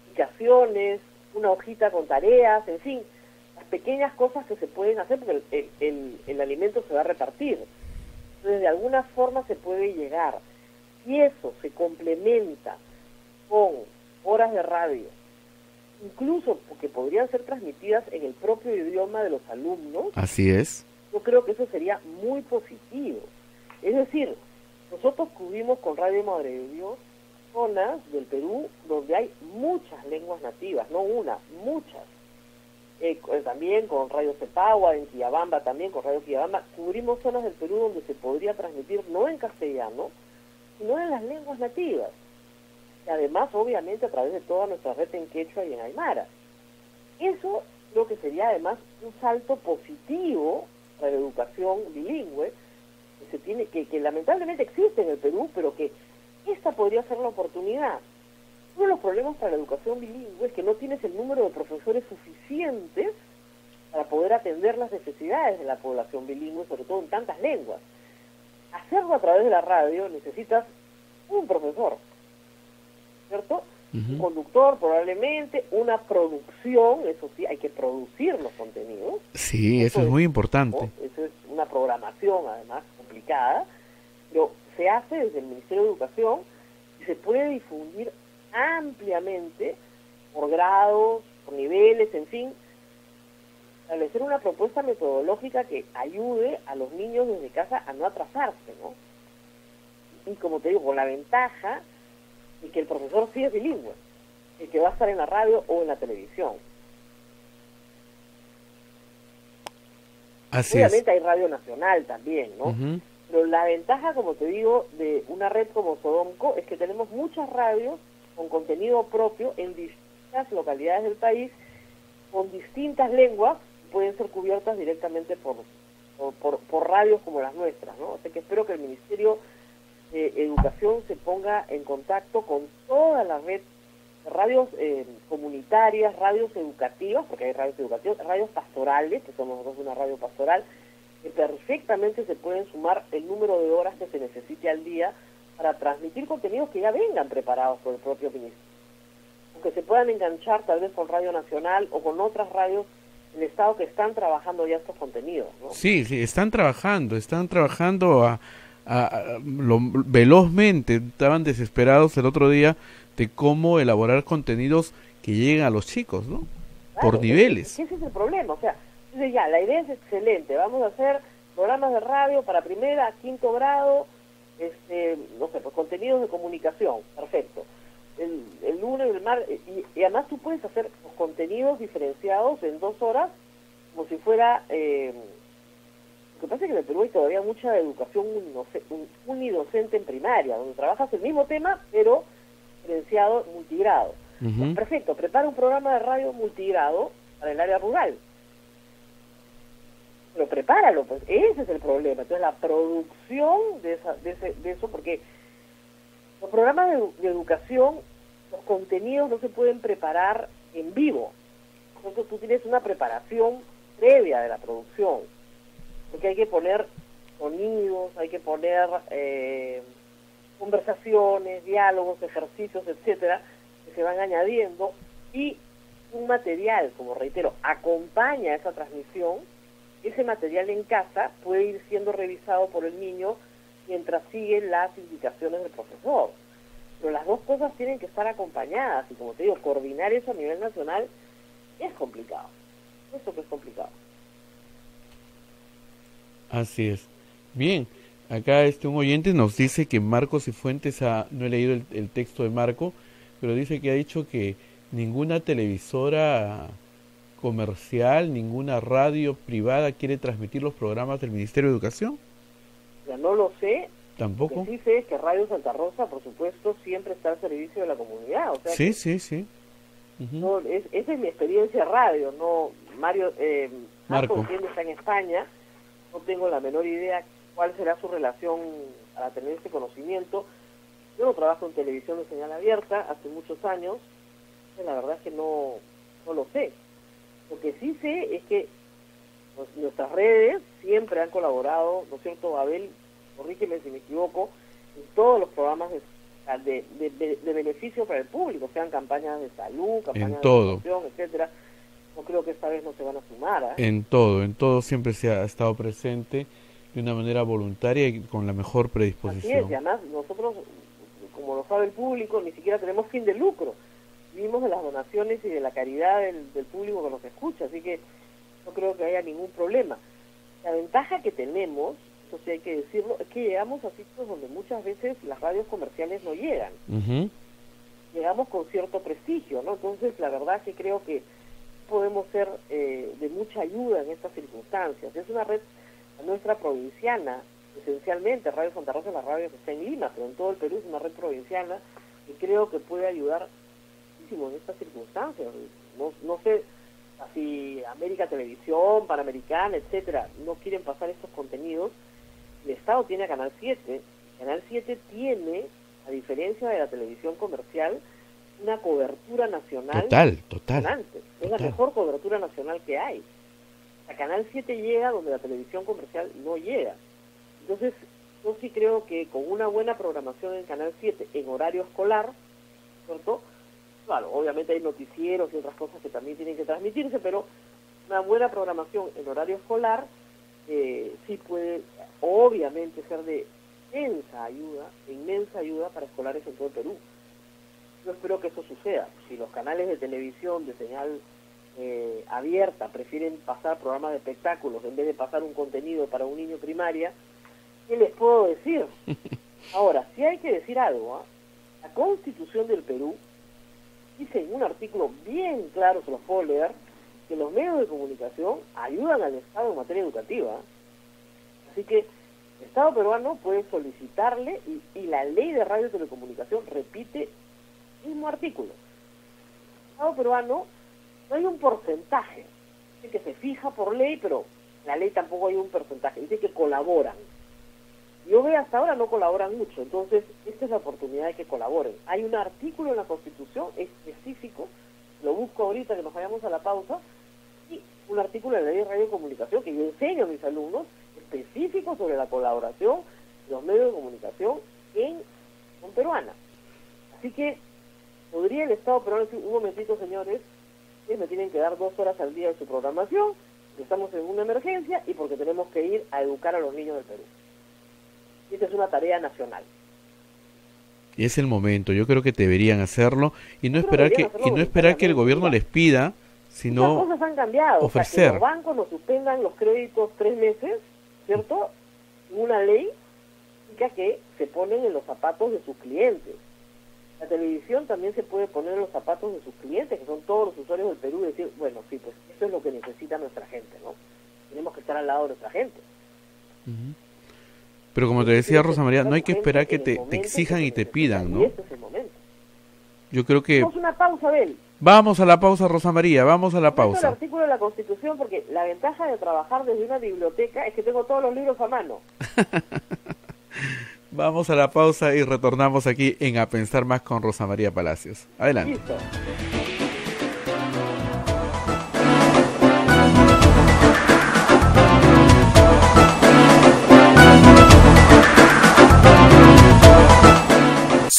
indicaciones, una hojita con tareas, en fin, las pequeñas cosas que se pueden hacer porque el alimento se va a repartir. Entonces, de alguna forma se puede llegar. Y eso se complementa con horas de radio, incluso porque podrían ser transmitidas en el propio idioma de los alumnos. Así es. Yo creo que eso sería muy positivo. Es decir, nosotros cubrimos con Radio Madre de Dios zonas del Perú donde hay muchas lenguas nativas, no una, muchas. También con Radio Cepagua, en Quillabamba también, con Radio Quillabamba, cubrimos zonas del Perú donde se podría transmitir no en castellano, sino en las lenguas nativas. Y además, obviamente, a través de toda nuestra red en quechua y en aymara. Eso creo que sería además un salto positivo para la educación bilingüe, que lamentablemente existe en el Perú, pero que esta podría ser la oportunidad. Uno de los problemas para la educación bilingüe es que no tienes el número de profesores suficientes para poder atender las necesidades de la población bilingüe, sobre todo en tantas lenguas. Hacerlo a través de la radio necesitas un profesor, ¿cierto? Un conductor probablemente, una producción, eso sí, hay que producir los contenidos. Sí, eso es muy importante. Eso es una programación además complicada, pero se hace desde el Ministerio de Educación y se puede difundir ampliamente por grados, por niveles, en fin, establecer una propuesta metodológica que ayude a los niños desde casa a no atrasarse, ¿no? Y como te digo, con la ventaja de que el profesor sí es bilingüe, el que va a estar en la radio o en la televisión. Así Obviamente es. hay radio nacional también, ¿no? Pero la ventaja, como te digo, de una red como Sodomco es que tenemos muchas radios con contenido propio en distintas localidades del país, con distintas lenguas, pueden ser cubiertas directamente por radios como las nuestras, ¿no? O sea que espero que el Ministerio de Educación se ponga en contacto con toda la red de radios comunitarias, radios educativas, porque hay radios educativas, radios pastorales, que somos nosotros una radio pastoral, que perfectamente se pueden sumar el número de horas que se necesite al día para transmitir contenidos que ya vengan preparados por el propio ministerio, o que se puedan enganchar tal vez con Radio Nacional o con otras radios del Estado que están trabajando ya estos contenidos, ¿no? Sí, están trabajando velozmente. Estaban desesperados el otro día de cómo elaborar contenidos que lleguen a los chicos, ¿no? Claro, por niveles. Ese es el problema, o sea, ya, la idea es excelente, vamos a hacer programas de radio para primera, quinto grado, no sé, pues contenidos de comunicación, perfecto. El lunes, el martes, y además tú puedes hacer los contenidos diferenciados en 2 horas, como si fuera, lo que pasa es que en el Perú hay todavía mucha educación unidocente en primaria, donde trabajas el mismo tema, pero diferenciado multigrado. Pues perfecto, prepara un programa de radio multigrado para el área rural. Pero prepáralo, pues ese es el problema. Entonces la producción de eso, porque los programas de educación, los contenidos no se pueden preparar en vivo. Entonces tú tienes una preparación previa de la producción, porque hay que poner sonidos, hay que poner conversaciones, diálogos, ejercicios, etcétera, que se van añadiendo y un material, como reitero, acompaña a esa transmisión. Ese material en casa puede ir siendo revisado por el niño mientras siguen las indicaciones del profesor. Pero las dos cosas tienen que estar acompañadas y, como te digo, coordinar eso a nivel nacional es complicado. Eso que es complicado. Así es. Bien, acá un oyente nos dice que Marcos Cifuentes no he leído el texto de Marco, pero dice que ha dicho que ninguna televisora comercial, ninguna radio privada quiere transmitir los programas del Ministerio de Educación. Ya no lo sé. ¿Tampoco? Lo que sí sé es que Radio Santa Rosa, por supuesto, siempre está al servicio de la comunidad. O sea, sí. No, esa es mi experiencia radio, no Marco está en España, no tengo la menor idea cuál será su relación a tener este conocimiento. Yo no trabajo en televisión de señal abierta hace muchos años, la verdad es que no lo sé. Lo que sí sé es que nuestras redes siempre han colaborado, ¿no es cierto, Abel? Corrígeme si me equivoco, en todos los programas de beneficio para el público, sean campañas de salud, campañas de educación, etcétera. No creo que esta vez no se van a sumar. En todo siempre se ha estado presente de una manera voluntaria y con la mejor predisposición. Así es, y además nosotros, como lo sabe el público, ni siquiera tenemos fin de lucro. Vivimos de las donaciones y de la caridad del público que nos escucha, así que no creo que haya ningún problema. La ventaja que tenemos, eso sí hay que decirlo, es que llegamos a sitios donde muchas veces las radios comerciales no llegan. Llegamos con cierto prestigio, ¿no? Entonces, la verdad es que creo que podemos ser de mucha ayuda en estas circunstancias. Es una red nuestra provinciana, esencialmente. Radio Santa Rosa es la radio que está en Lima, pero en todo el Perú es una red provinciana y creo que puede ayudar muchísimo en estas circunstancias. No sé si América Televisión, Panamericana, etcétera, no quieren pasar estos contenidos. El Estado tiene a Canal 7. Canal 7 tiene, a diferencia de la televisión comercial, una cobertura nacional total. Es la mejor cobertura nacional que hay. A Canal 7 llega donde la televisión comercial no llega. Entonces, yo sí creo que con una buena programación en Canal 7 en horario escolar, ¿cierto? Claro, obviamente hay noticieros y otras cosas que también tienen que transmitirse, pero una buena programación en horario escolar sí puede, obviamente, ser de inmensa ayuda para escolares en todo el Perú. Yo espero que eso suceda. Si los canales de televisión de señal abierta prefieren pasar programas de espectáculos en vez de pasar un contenido para un niño primaria, ¿qué les puedo decir? Ahora, sí hay que decir algo, la Constitución del Perú dice en un artículo bien claro, se los puedo leer, que los medios de comunicación ayudan al Estado en materia educativa. Así que el Estado peruano puede solicitarle, y la ley de radio y telecomunicación repite el mismo artículo. El Estado peruano no hay un porcentaje, dice que se fija por ley, pero en la ley tampoco hay un porcentaje, dice que colaboran. Yo veo hasta ahora no colaboran mucho, entonces esta es la oportunidad de que colaboren. Hay un artículo en la Constitución específico, lo busco ahorita que nos vayamos a la pausa, y un artículo de la ley de radio y comunicación que yo enseño a mis alumnos, específico sobre la colaboración de los medios de comunicación con peruana. Así que podría el Estado peruano decir, un momentito señores, me tienen que dar 2 horas al día de su programación, porque estamos en una emergencia y porque tenemos que ir a educar a los niños del Perú. Esta es una tarea nacional. Y es el momento, yo creo que deberían hacerlo y no esperar que el gobierno les pida, sino las cosas han cambiado, ofrecer. O sea, que los bancos nos suspendan los créditos 3 meses, ¿cierto? Una ley indica que se ponen en los zapatos de sus clientes. La televisión también se puede poner en los zapatos de sus clientes, que son todos los usuarios del Perú, y decir, bueno, sí, pues eso es lo que necesita nuestra gente, ¿no? Tenemos que estar al lado de nuestra gente. Pero como te decía Rosa María, no hay que esperar que te exijan y te pidan, ¿no? Y este es el momento. Yo creo que... Vamos a una pausa, Abel. Vamos a la pausa, Rosa María, vamos a la pausa. El artículo de la Constitución, porque la ventaja de trabajar desde una biblioteca es que tengo todos los libros a mano. Vamos a la pausa y retornamos aquí en A Pensar Más con Rosa María Palacios. Adelante. Listo.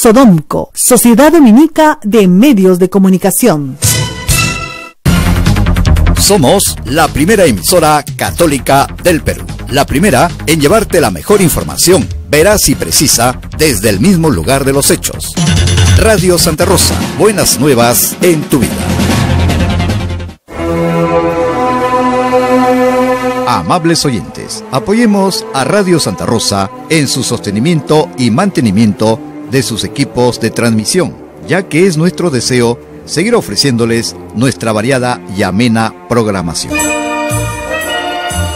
Sodomco, Sociedad Dominica de Medios de Comunicación. Somos la primera emisora católica del Perú. La primera en llevarte la mejor información, veraz y precisa, desde el mismo lugar de los hechos. Radio Santa Rosa, buenas nuevas en tu vida. Amables oyentes, apoyemos a Radio Santa Rosa en su sostenimiento y mantenimiento de sus equipos de transmisión, ya que es nuestro deseo seguir ofreciéndoles nuestra variada y amena programación.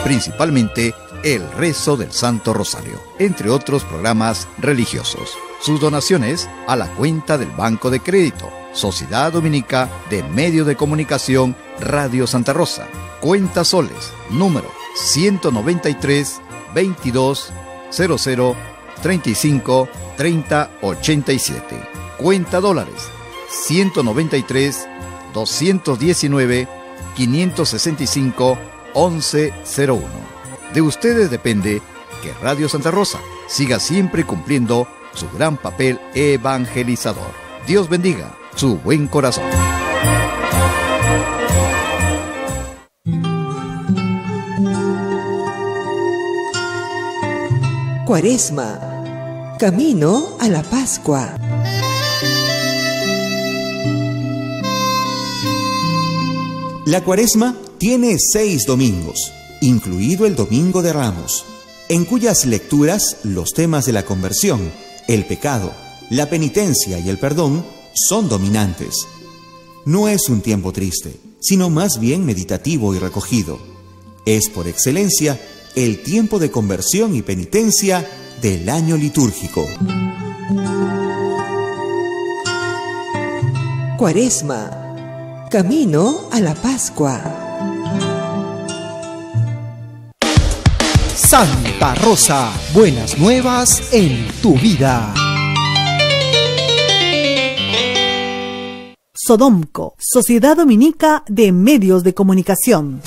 Principalmente el rezo del Santo Rosario, entre otros programas religiosos. Sus donaciones a la cuenta del Banco de Crédito, Sociedad Dominica de Medios de Comunicación, Radio Santa Rosa. Cuenta soles, número 193 22 00 35 30 87. Cuenta dólares 193 219 565 1101. De ustedes depende que Radio Santa Rosa siga siempre cumpliendo su gran papel evangelizador. Dios bendiga su buen corazón. Cuaresma, camino a la Pascua. La Cuaresma tiene 6 domingos, incluido el Domingo de Ramos, en cuyas lecturas los temas de la conversión, el pecado, la penitencia y el perdón son dominantes. No es un tiempo triste, sino más bien meditativo y recogido. Es por excelencia el tiempo de conversión y penitencia del año litúrgico. Cuaresma, camino a la Pascua. Santa Rosa, buenas nuevas en tu vida. Sodomco, Sociedad Dominica de Medios de Comunicación.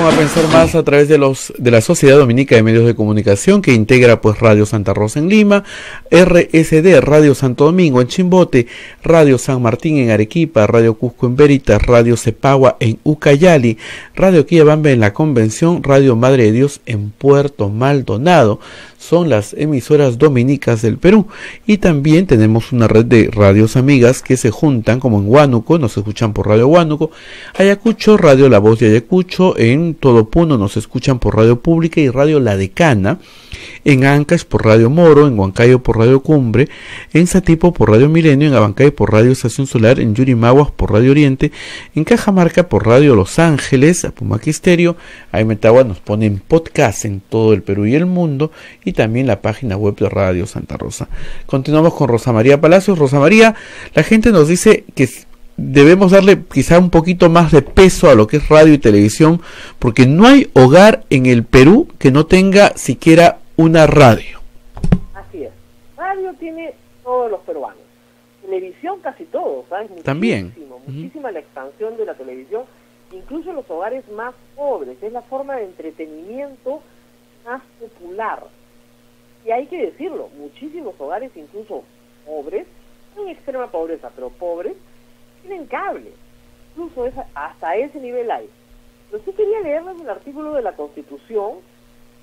A pensar más a través de la Sociedad Dominica de Medios de Comunicación, que integra pues Radio Santa Rosa en Lima, RSD, Radio Santo Domingo en Chimbote, Radio San Martín en Arequipa, Radio Cusco en Veritas, Radio Cepagua en Ucayali, Radio Quillabamba en La Convención, Radio Madre de Dios en Puerto Maldonado. Son las emisoras dominicas del Perú. Y también tenemos una red de radios amigas que se juntan, como en Huánuco, nos escuchan por Radio Huánuco, Ayacucho, Radio La Voz de Ayacucho, en Todopuno nos escuchan por Radio Pública y Radio La Decana, en Ancash por Radio Moro, en Huancayo por Radio Cumbre, en Satipo por Radio Milenio, en Abancay por Radio Estación Solar, en Yurimaguas por Radio Oriente, en Cajamarca por Radio Los Ángeles, Apumaquisterio, ahí Metagua nos ponen podcast en todo el Perú y el mundo, y también la página web de Radio Santa Rosa. Continuamos con Rosa María Palacios. Rosa María, la gente nos dice que debemos darle quizá un poquito más de peso a lo que es radio y televisión, porque no hay hogar en el Perú que no tenga siquiera una radio. Así es. Radio tiene todos los peruanos. Televisión casi todos, ¿sabes? También. Muchísima la expansión de la televisión, incluso en los hogares más pobres. Es la forma de entretenimiento más popular. Y hay que decirlo, muchísimos hogares, incluso pobres, no en extrema pobreza, pero pobres, tienen cable. Incluso hasta ese nivel hay. Pero sí quería leerles el artículo de la Constitución,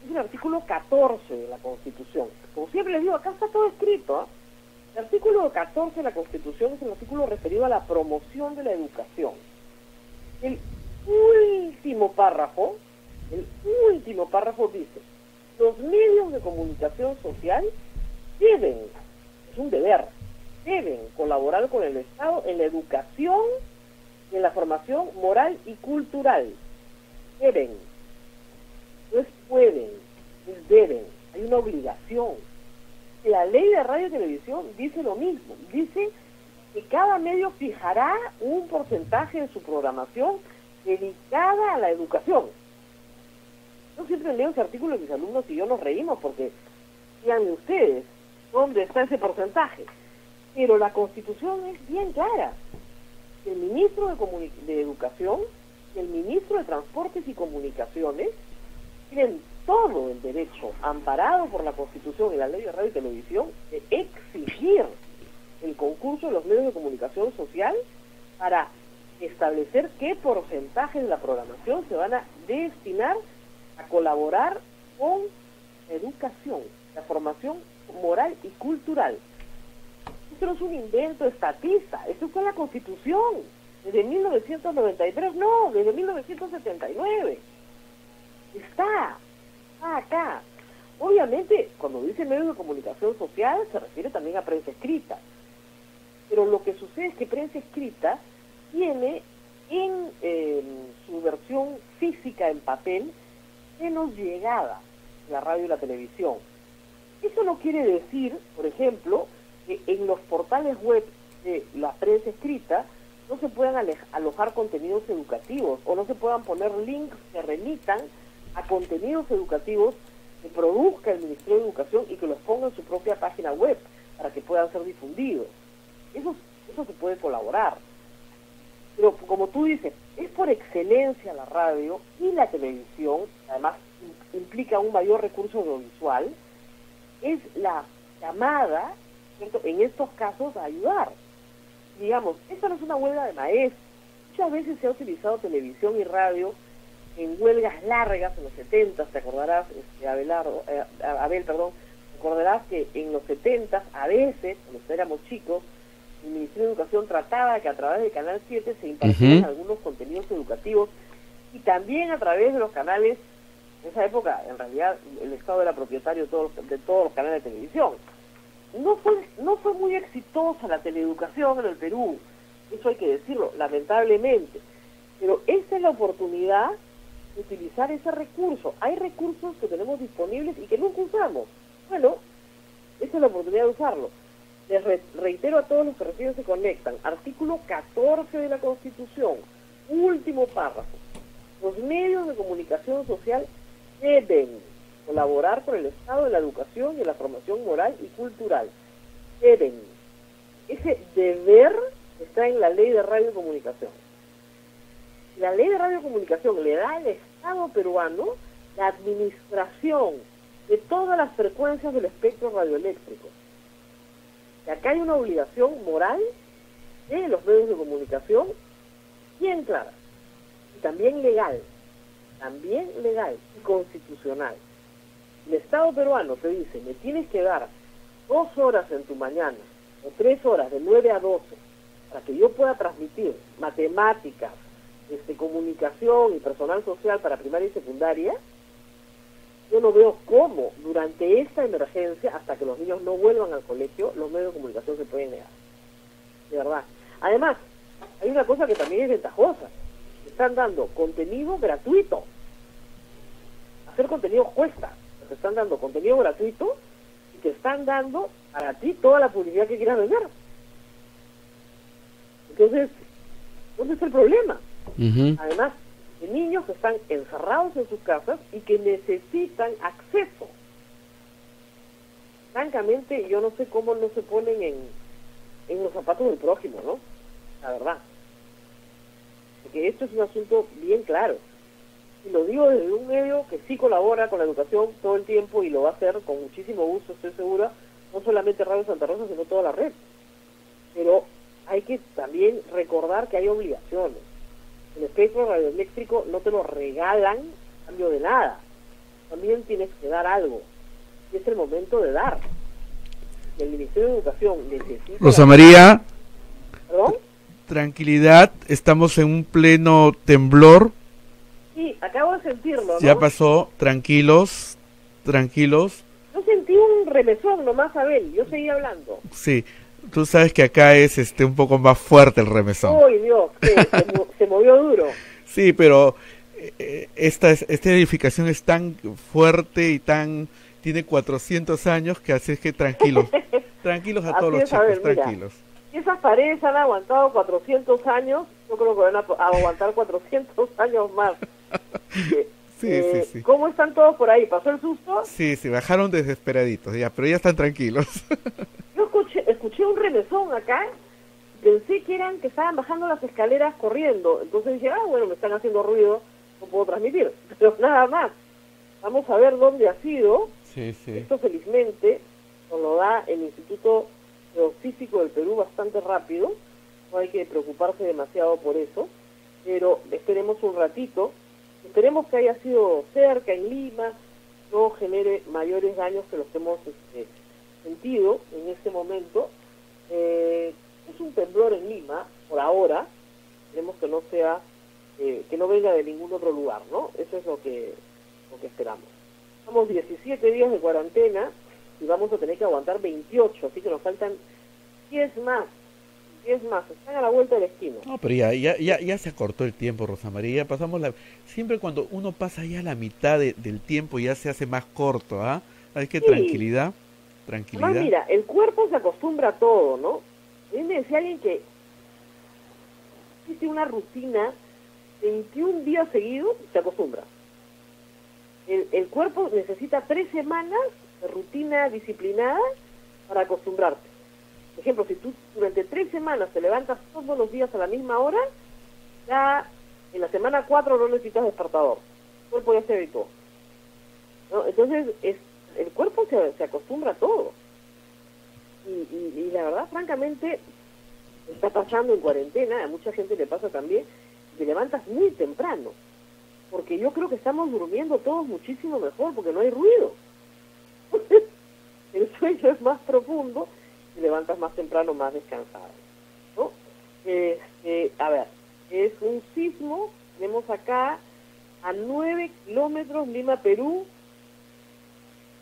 es el artículo 14 de la Constitución. Como siempre les digo, acá está todo escrito, ¿eh? El artículo 14 de la Constitución es el artículo referido a la promoción de la educación. El último párrafo dice: los medios de comunicación social deben, es un deber, deben colaborar con el Estado en la educación y en la formación moral y cultural. Deben, no es pueden, es deben, hay una obligación. La ley de radio y televisión dice lo mismo, dice que cada medio fijará un porcentaje de su programación dedicada a la educación. Yo siempre leo ese artículo y mis alumnos y yo nos reímos porque, díganme ustedes, ¿dónde está ese porcentaje? Pero la Constitución es bien clara. El ministro de Educación el ministro de Transportes y Comunicaciones tienen todo el derecho, amparado por la Constitución y la Ley de Radio y Televisión, de exigir el concurso de los medios de comunicación social para establecer qué porcentaje de la programación se van a destinar a colaborar con la educación, la formación moral y cultural. Esto no es un invento estatista, esto fue la Constitución, desde 1993, no, desde 1979. Está acá. Obviamente, cuando dice medios de comunicación social, se refiere también a prensa escrita. Pero lo que sucede es que prensa escrita tiene en su versión física en papel menos llegada a la radio y la televisión. Eso no quiere decir, por ejemplo, que en los portales web de la prensa escrita no se puedan alojar contenidos educativos o no se puedan poner links que remitan a contenidos educativos que produzca el Ministerio de Educación y que los ponga en su propia página web para que puedan ser difundidos. Eso se puede colaborar. Pero como tú dices, es por excelencia la radio y la televisión, además implica un mayor recurso audiovisual, es la llamada, ¿cierto?, en estos casos a ayudar. Digamos, esta no es una huelga de maestros. Muchas veces se ha utilizado televisión y radio en huelgas largas en los 70, te acordarás, Abel, te acordarás que en los 70, a veces, cuando éramos chicos, el Ministerio de Educación trataba de que a través de Canal 7 se impartieran algunos contenidos educativos y también a través de los canales. En esa época, en realidad, el Estado era propietario de todos los canales de televisión. No fue muy exitosa la teleeducación en el Perú, eso hay que decirlo, lamentablemente. Pero esta es la oportunidad de utilizar ese recurso. Hay recursos que tenemos disponibles y que nunca usamos. Bueno, esta es la oportunidad de usarlo. Les reitero a todos los que recién se conectan, artículo 14 de la Constitución, último párrafo. Los medios de comunicación social deben colaborar con el Estado en la educación y en la formación moral y cultural. Deben. Ese deber está en la Ley de Radio y Comunicación. La Ley de Radio y Comunicación le da al Estado peruano la administración de todas las frecuencias del espectro radioeléctrico. Y acá hay una obligación moral de los medios de comunicación bien clara, y también legal y constitucional. El Estado peruano te dice, me tienes que dar 2 horas en tu mañana, o 3 horas, de 9 a 12, para que yo pueda transmitir matemáticas, comunicación y personal social para primaria y secundaria. Yo no veo cómo durante esta emergencia, hasta que los niños no vuelvan al colegio, los medios de comunicación se pueden negar. De verdad. Además, hay una cosa que también es ventajosa. Están dando contenido gratuito. Hacer contenido cuesta. Te están dando contenido gratuito y te están dando para ti toda la publicidad que quieras vender. Entonces, ¿dónde está el problema? Además, de niños que están encerrados en sus casas y que necesitan acceso. Francamente, yo no sé cómo no se ponen en los zapatos del prójimo, ¿no? La verdad. Porque esto es un asunto bien claro. Y lo digo desde un medio que sí colabora con la educación todo el tiempo y lo va a hacer con muchísimo gusto, estoy segura, no solamente Radio Santa Rosa, sino toda la red. Pero hay que también recordar que hay obligaciones. El espectro radioeléctrico no te lo regalan a cambio de nada. También tienes que dar algo. Y es el momento de dar. Y el Ministerio de Educación necesita... Rosa María, ¿perdón? Tranquilidad, estamos en un pleno temblor. Sí, acabo de sentirlo, ¿no? Ya pasó, tranquilos. Yo sentí un remesón nomás, Abel, yo seguí hablando. Sí, tú sabes que acá es un poco más fuerte el remesón. ¡Uy, Dios! Se movió duro. Sí, pero esta edificación es tan fuerte y tiene 400 años que así es que tranquilos a todos los chicos, tranquilos. Si esas paredes han aguantado 400 años, yo creo que van a aguantar 400 años más. Sí. ¿Cómo están todos por ahí? ¿Pasó el susto? Sí, bajaron desesperaditos, pero ya están tranquilos. Yo escuché un remesón acá, pensé que estaban bajando las escaleras corriendo. Entonces dije, bueno, me están haciendo ruido, no puedo transmitir. Pero nada más. Vamos a ver dónde ha sido. Sí. Esto felizmente nos lo da el Instituto Geofísico del Perú bastante rápido. No hay que preocuparse demasiado por eso. Pero esperemos un ratito. Esperemos que haya sido cerca, en Lima, no genere mayores daños que los que hemos sentido en este momento. Es un temblor en Lima, por ahora. Esperemos que no sea, que no venga de ningún otro lugar, ¿no? Eso es lo que esperamos. Estamos 17 días de cuarentena y vamos a tener que aguantar 28, así que nos faltan 10 más, están a la vuelta de la esquina. No, pero ya se acortó el tiempo, Rosa María. Siempre cuando uno pasa ya la mitad del tiempo ya se hace más corto, ¿ah? ¿Sabes qué? Sí. Tranquilidad. Además, mira, el cuerpo se acostumbra a todo, ¿no? A mí me decía alguien que hice una rutina 21 días seguidos, se acostumbra. El cuerpo necesita 3 semanas de rutina disciplinada para acostumbrarte. Por ejemplo, si tú durante 3 semanas te levantas todos los días a la misma hora, ya en la semana 4 no necesitas despertador. El cuerpo ya se habituó, ¿no? Entonces, el cuerpo se acostumbra a todo. Y la verdad, francamente, está pasando en cuarentena, a mucha gente le pasa también, te levantas muy temprano. Porque yo creo que estamos durmiendo todos muchísimo mejor, porque no hay ruido. El sueño es más profundo, te levantas más temprano, más descansado, ¿no? A ver, es un sismo, tenemos acá a 9 kilómetros, Lima, Perú,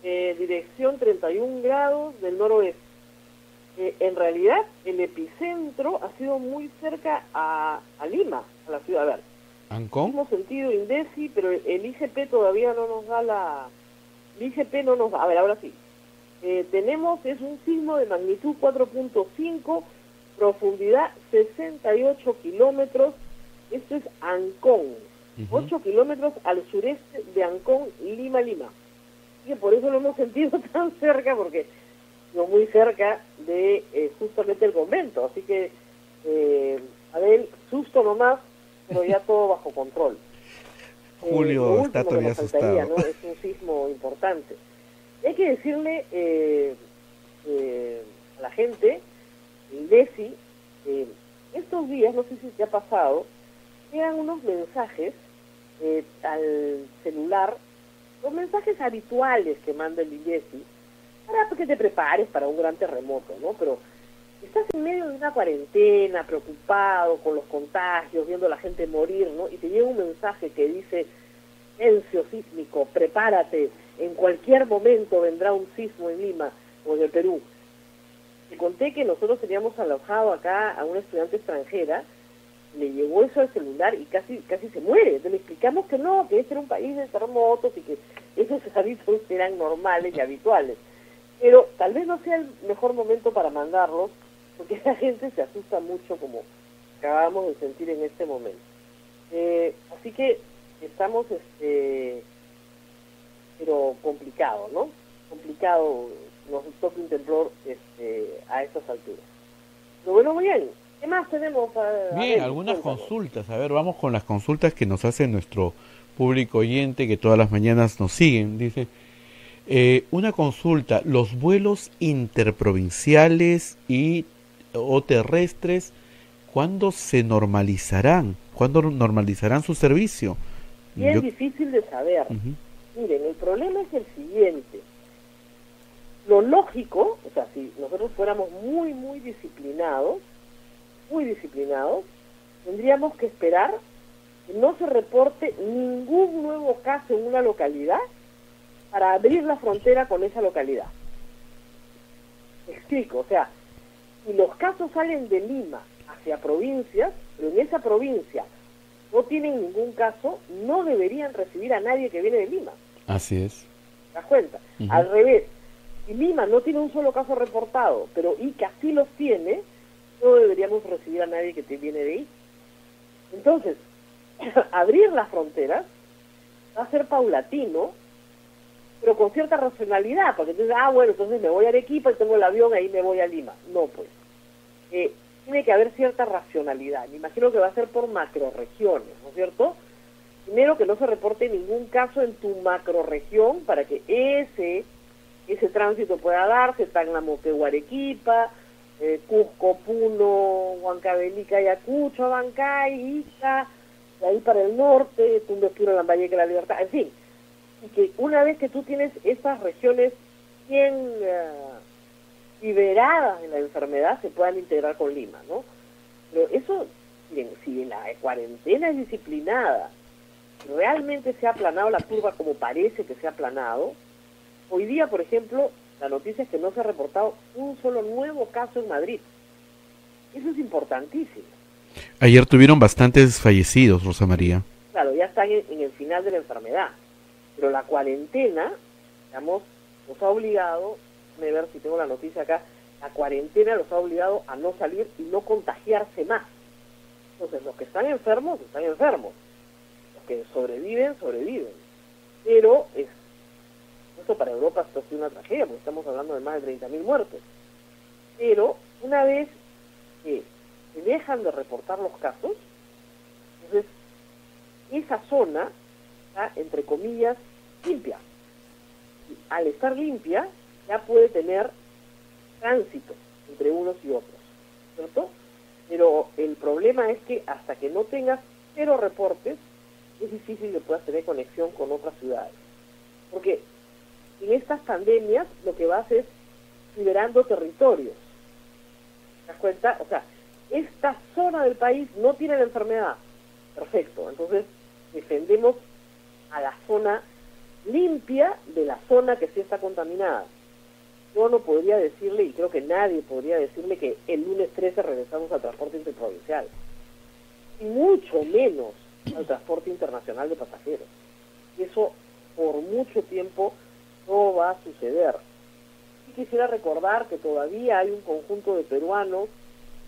dirección 31 grados del noroeste. En realidad, el epicentro ha sido muy cerca a Lima, a la ciudad. A ver, ¿Ancón? hemos sentido INDECI, pero el IGP todavía no nos da el IGP no nos da. A ver, ahora sí. Es un sismo de magnitud 4.5, profundidad 68 kilómetros. Esto es Ancón, 8 kilómetros al sureste de Ancón, Lima. Y por eso lo hemos sentido tan cerca, porque no muy cerca de justamente el convento. Así que, a ver, susto nomás, pero ya todo bajo control. Julio está todavía asustado, ¿no? Es un sismo importante. Hay que decirle a la gente, el DECI, estos días, no sé si te ha pasado, llegan unos mensajes al celular, los mensajes habituales que manda el INDECI, para que te prepares para un gran terremoto, ¿no? Pero estás en medio de una cuarentena, preocupado con los contagios, viendo a la gente morir, ¿no? Y te llega un mensaje que dice: silencio sísmico, prepárate, en cualquier momento vendrá un sismo en Lima o en el Perú. Te conté que nosotros teníamos alojado acá a una estudiante extranjera, le llegó eso al celular y casi se muere. Entonces le explicamos que no, que este era un país de terremotos y que esos avisos eran normales y habituales. Pero tal vez no sea el mejor momento para mandarlos, porque la gente se asusta mucho, como acabamos de sentir en este momento. Así que estamos, pero complicado, ¿no? Complicado nos toca un temblor a estas alturas. Pero bueno, bien, ¿qué más tenemos? Bien, algunas consultas. A ver, vamos con las consultas que nos hace nuestro público oyente, que todas las mañanas nos siguen. Dice, una consulta: los vuelos interprovinciales o terrestres, ¿cuándo se normalizarán? ¿Cuándo normalizarán su servicio? Bien difícil de saber. Miren, el problema es el siguiente. Lo lógico, o sea, si nosotros fuéramos muy disciplinados, tendríamos que esperar que no se reporte ningún nuevo caso en una localidad para abrir la frontera con esa localidad. Me explico, o sea, si los casos salen de Lima hacia provincias, pero en esa provincia no tienen ningún caso, no deberían recibir a nadie que viene de Lima. Así es. ¿Te das cuenta? Al revés, si Lima no tiene un solo caso reportado, pero Ica sí los tiene, no deberíamos recibir a nadie que te viene de ahí. Entonces, abrir las fronteras va a ser paulatino, pero con cierta racionalidad, porque entonces, bueno, entonces me voy a Arequipa y tengo el avión, ahí me voy a Lima. No, pues. tiene que haber cierta racionalidad. Me imagino que va a ser por macroregiones, ¿no es cierto? Primero, que no se reporte ningún caso en tu macroregión para que ese tránsito pueda darse, Tacna, Moquegua, Arequipa, Cusco, Puno, Huancavelica, Ayacucho, Abancay, Ica, de ahí para el norte, Tumbes, Lambayeque, La Libertad, en fin. Y que una vez que tú tienes esas regiones bien liberadas de la enfermedad, se puedan integrar con Lima, ¿no? Pero eso, miren, si la cuarentena es disciplinada, realmente se ha aplanado la curva como parece que se ha aplanado, hoy día, por ejemplo, la noticia es que no se ha reportado un solo nuevo caso en Madrid. Eso es importantísimo. Ayer tuvieron bastantes fallecidos, Rosa María. Claro, ya están en el final de la enfermedad. Pero la cuarentena, digamos, nos ha obligado, déjame ver si tengo la noticia acá, la cuarentena los ha obligado a no salir y no contagiarse más. Entonces, los que están enfermos, están enfermos. Los que sobreviven, sobreviven. Pero esto para Europa esto ha sido una tragedia, porque estamos hablando de más de 30.000 muertos. Pero una vez que se dejan de reportar los casos, entonces esa zona está, entre comillas, limpia. Y al estar limpia, ya puede tener tránsito entre unos y otros, ¿cierto? Pero el problema es que hasta que no tengas 0 reportes, es difícil que puedas tener conexión con otras ciudades. Porque en estas pandemias lo que vas es liberando territorios. ¿Te das cuenta? O sea, esta zona del país no tiene la enfermedad. Perfecto. Entonces, defendemos a la zona limpia de la zona que sí está contaminada. Yo no podría decirle, y creo que nadie podría decirle, que el lunes 13 regresamos al transporte interprovincial. Y mucho menos al transporte internacional de pasajeros. Eso por mucho tiempo no va a suceder. Y quisiera recordar que todavía hay un conjunto de peruanos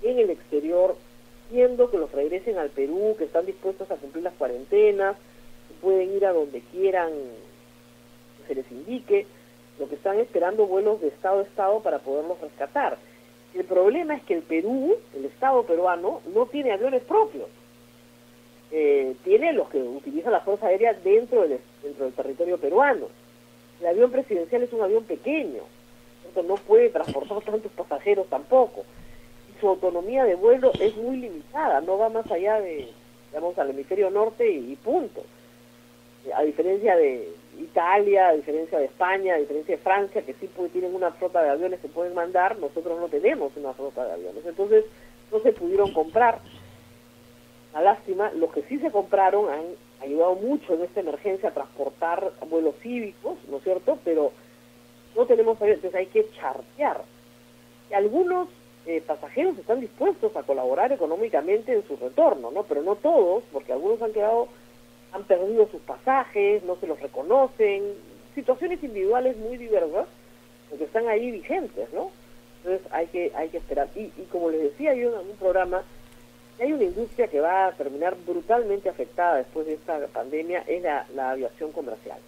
en el exterior viendo que los regresen al Perú, que están dispuestos a cumplir las cuarentenas, que pueden ir a donde quieran que se les indique, lo que están esperando vuelos de estado a estado para poderlos rescatar. El problema es que el Perú, el Estado peruano, no tiene aviones propios. Tiene los que utiliza la Fuerza Aérea dentro del territorio peruano. El avión presidencial es un avión pequeño, entonces no puede transportar tantos pasajeros tampoco. Y su autonomía de vuelo es muy limitada, no va más allá de, digamos, al hemisferio norte y punto. A diferencia de Italia, a diferencia de España, a diferencia de Francia, que sí tienen una flota de aviones que pueden mandar, nosotros no tenemos una flota de aviones. Entonces no se pudieron comprar. Una lástima, los que sí se compraron han ayudado mucho en esta emergencia a transportar vuelos cívicos, ¿no es cierto? Pero no tenemos aviones, entonces hay que chartear. Y algunos pasajeros están dispuestos a colaborar económicamente en su retorno, ¿no? Pero no todos, porque algunos han perdido sus pasajes, no se los reconocen, situaciones individuales muy diversas, porque están ahí vigentes, ¿no? Entonces hay que esperar. Y como les decía yo en algún programa, hay una industria que va a terminar brutalmente afectada después de esta pandemia, es la aviación comercial.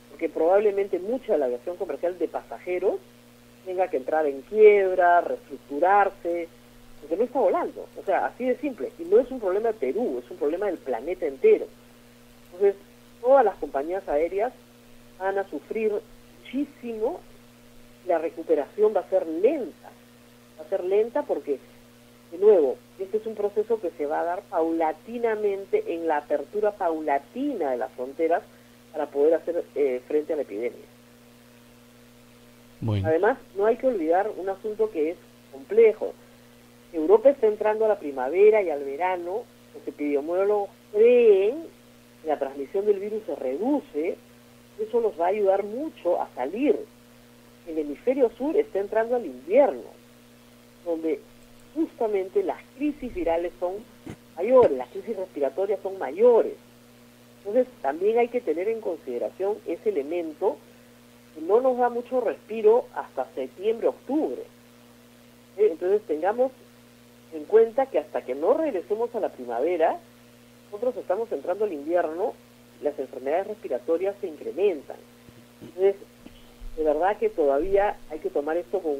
Porque probablemente mucha de la aviación comercial de pasajeros tenga que entrar en quiebra, reestructurarse, porque no está volando. O sea, así de simple. Y no es un problema de Perú, es un problema del planeta entero. Entonces, todas las compañías aéreas van a sufrir muchísimo, la recuperación va a ser lenta. Va a ser lenta porque, de nuevo, este es un proceso que se va a dar paulatinamente en la apertura paulatina de las fronteras para poder hacer frente a la epidemia. Bueno. Además, no hay que olvidar un asunto que es complejo. Europa está entrando a la primavera y al verano, los epidemiólogos creen que la transmisión del virus se reduce, eso los va a ayudar mucho a salir. El hemisferio sur está entrando al invierno, donde justamente las crisis virales son mayores, las crisis respiratorias son mayores. Entonces también hay que tener en consideración ese elemento que no nos da mucho respiro hasta septiembre, octubre. Entonces tengamos en cuenta que hasta que no regresemos a la primavera, nosotros estamos entrando al invierno, las enfermedades respiratorias se incrementan. Entonces, de verdad que todavía hay que tomar esto con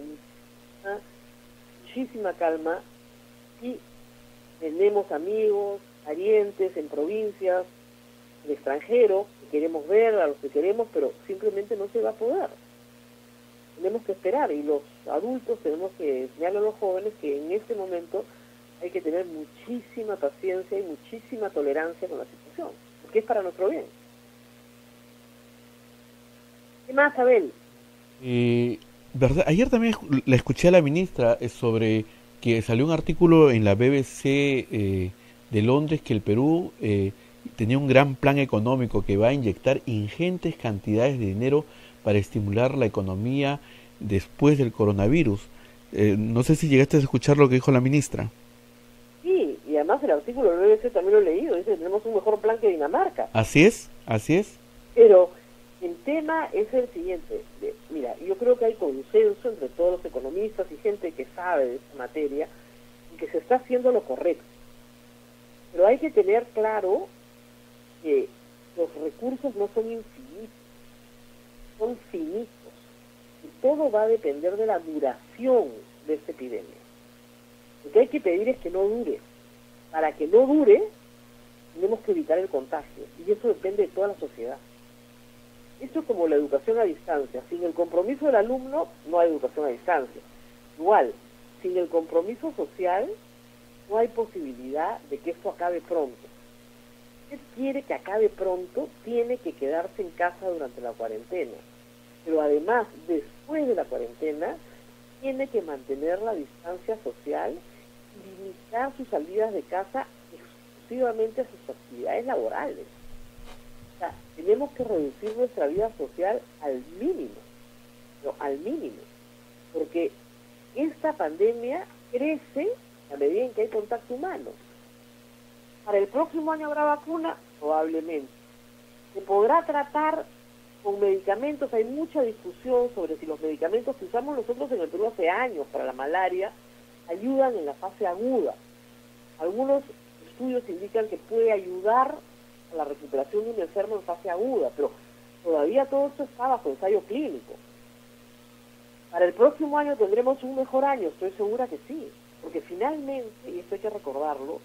muchísima calma, y tenemos amigos, parientes en provincias, en extranjero, que queremos ver, a los que queremos, pero simplemente no se va a poder. Tenemos que esperar, y los adultos tenemos que enseñarle a los jóvenes que en este momento hay que tener muchísima paciencia y muchísima tolerancia con la situación, porque es para nuestro bien. ¿Qué más, Abel? ¿Verdad? Ayer también la escuché a la ministra sobre que salió un artículo en la BBC de Londres que el Perú tenía un gran plan económico que va a inyectar ingentes cantidades de dinero para estimular la economía después del coronavirus. No sé si llegaste a escuchar lo que dijo la ministra. Sí, y además el artículo del BBC también lo he leído, dice que tenemos un mejor plan que Dinamarca. Así es, así es. Pero el tema es el siguiente, mira, yo creo que hay consenso entre todos los economistas y gente que sabe de esta materia, en que se está haciendo lo correcto. Pero hay que tener claro que los recursos no son infinitos, son finitos. Y todo va a depender de la duración de esta epidemia. Lo que hay que pedir es que no dure. Para que no dure, tenemos que evitar el contagio. Y eso depende de toda la sociedad. Esto es como la educación a distancia. Sin el compromiso del alumno, no hay educación a distancia. Igual, sin el compromiso social, no hay posibilidad de que esto acabe pronto. Si usted quiere que acabe pronto, tiene que quedarse en casa durante la cuarentena. Pero además, después de la cuarentena, tiene que mantener la distancia social y limitar sus salidas de casa exclusivamente a sus actividades laborales. O sea, tenemos que reducir nuestra vida social al mínimo, porque esta pandemia crece a medida en que hay contacto humano. ¿Para el próximo año habrá vacuna? Probablemente. ¿Se podrá tratar con medicamentos? Hay mucha discusión sobre si los medicamentos que usamos nosotros en el Perú hace años para la malaria ayudan en la fase aguda. Algunos estudios indican que puede ayudar a la recuperación de un enfermo en fase aguda, pero todavía todo esto está bajo ensayo clínico. Para el próximo año tendremos un mejor año, estoy segura que sí, porque finalmente, y esto hay que recordarlo,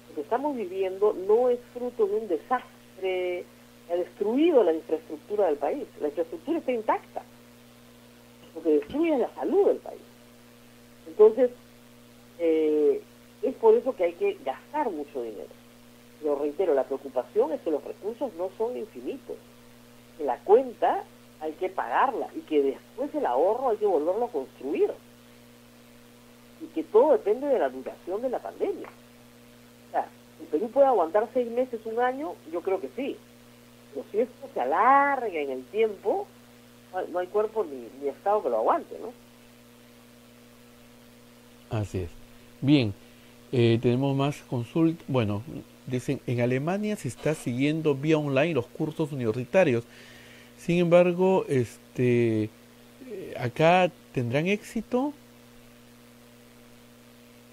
lo que estamos viviendo no es fruto de un desastre que ha destruido la infraestructura del país. La infraestructura está intacta. Lo que destruye es la salud del país. Entonces, es por eso que hay que gastar mucho dinero. Pero reitero, la preocupación es que los recursos no son infinitos, que la cuenta hay que pagarla y que después el ahorro hay que volverlo a construir, y que todo depende de la duración de la pandemia. O sea, ¿el Perú puede aguantar 6 meses, un año? Yo creo que sí, pero si esto se alarga en el tiempo, no hay cuerpo ni Estado que lo aguante, ¿no? Así es. Bien, tenemos más consultas. Bueno, dicen, en Alemania se está siguiendo vía online los cursos universitarios. Sin embargo, acá tendrán éxito.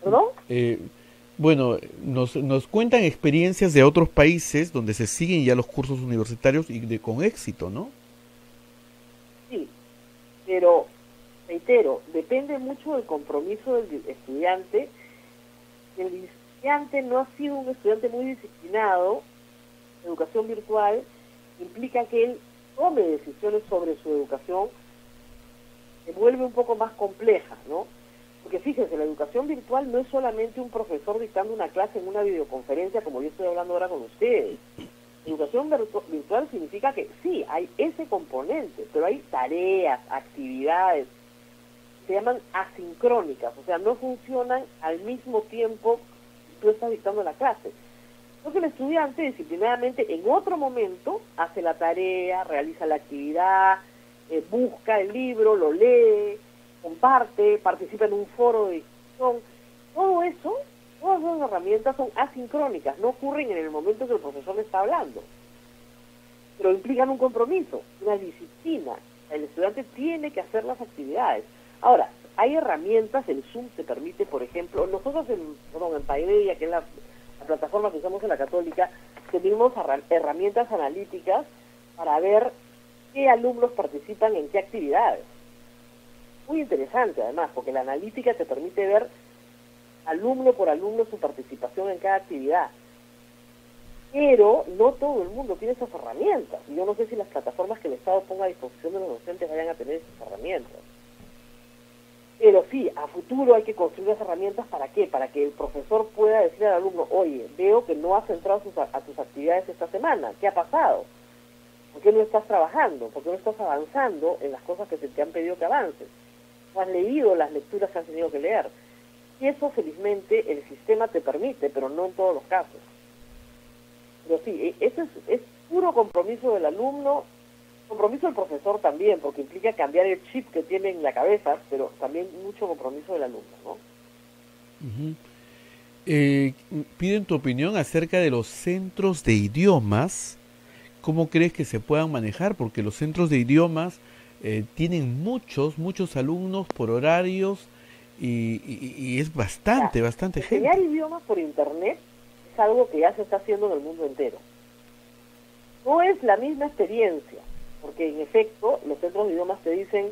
¿Perdón? Bueno, nos cuentan experiencias de otros países donde se siguen ya los cursos universitarios y con éxito, ¿no? Sí, pero reitero, depende mucho del compromiso del estudiante. El estudiante no ha sido un estudiante muy disciplinado. Educación virtual implica que él tome decisiones sobre su educación, se vuelve un poco más compleja, ¿no? Porque fíjense, la educación virtual no es solamente un profesor dictando una clase en una videoconferencia como yo estoy hablando ahora con ustedes. Educación virtual significa que sí, hay ese componente, pero hay tareas, actividades, se llaman asincrónicas, o sea, no funcionan al mismo tiempo que tú estás dictando la clase. Entonces el estudiante disciplinadamente en otro momento hace la tarea, realiza la actividad, busca el libro, lo lee, comparte, participa en un foro de discusión. Todo eso, todas esas herramientas son asincrónicas, no ocurren en el momento que el profesor le está hablando, pero implican un compromiso, una disciplina. El estudiante tiene que hacer las actividades. Ahora, hay herramientas, el Zoom te permite, por ejemplo, nosotros en Paideia, que es la plataforma que usamos en la Católica, tenemos herramientas analíticas para ver qué alumnos participan en qué actividades. Muy interesante además, porque la analítica te permite ver alumno por alumno su participación en cada actividad. Pero no todo el mundo tiene esas herramientas. Y yo no sé si las plataformas que el Estado ponga a disposición de los docentes vayan a tener esas herramientas. Pero sí, a futuro hay que construir las herramientas. ¿Para qué? Para que el profesor pueda decir al alumno, oye, veo que no has entrado a tus actividades esta semana. ¿Qué ha pasado? ¿Por qué no estás trabajando? ¿Por qué no estás avanzando en las cosas que se te han pedido que avances? ¿No has leído las lecturas que has tenido que leer? Y eso, felizmente, el sistema te permite, pero no en todos los casos. Pero sí, eso es puro compromiso del alumno, compromiso del profesor también, porque implica cambiar el chip que tiene en la cabeza, pero también mucho compromiso del alumno, ¿no? Piden tu opinión acerca de los centros de idiomas. ¿Cómo crees que se puedan manejar? Porque los centros de idiomas tienen muchos alumnos por horarios y es bastante gente. Enseñar idiomas por internet es algo que ya se está haciendo en el mundo entero. No es la misma experiencia, porque en efecto los centros de idiomas te dicen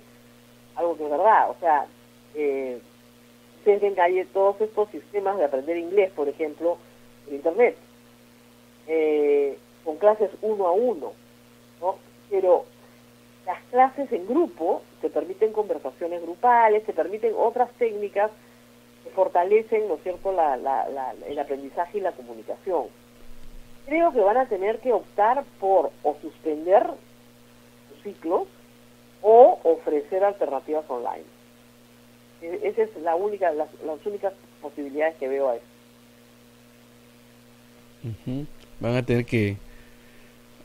algo que es verdad. O sea, ustedes ven que hay todos estos sistemas de aprender inglés, por ejemplo, en internet, con clases 1 a 1, ¿no? Pero las clases en grupo te permiten conversaciones grupales, te permiten otras técnicas que fortalecen, ¿no es cierto?, el aprendizaje y la comunicación. Creo que van a tener que optar por o suspender sus ciclos o ofrecer alternativas online. Esa es las únicas posibilidades que veo a eso. Van a tener que...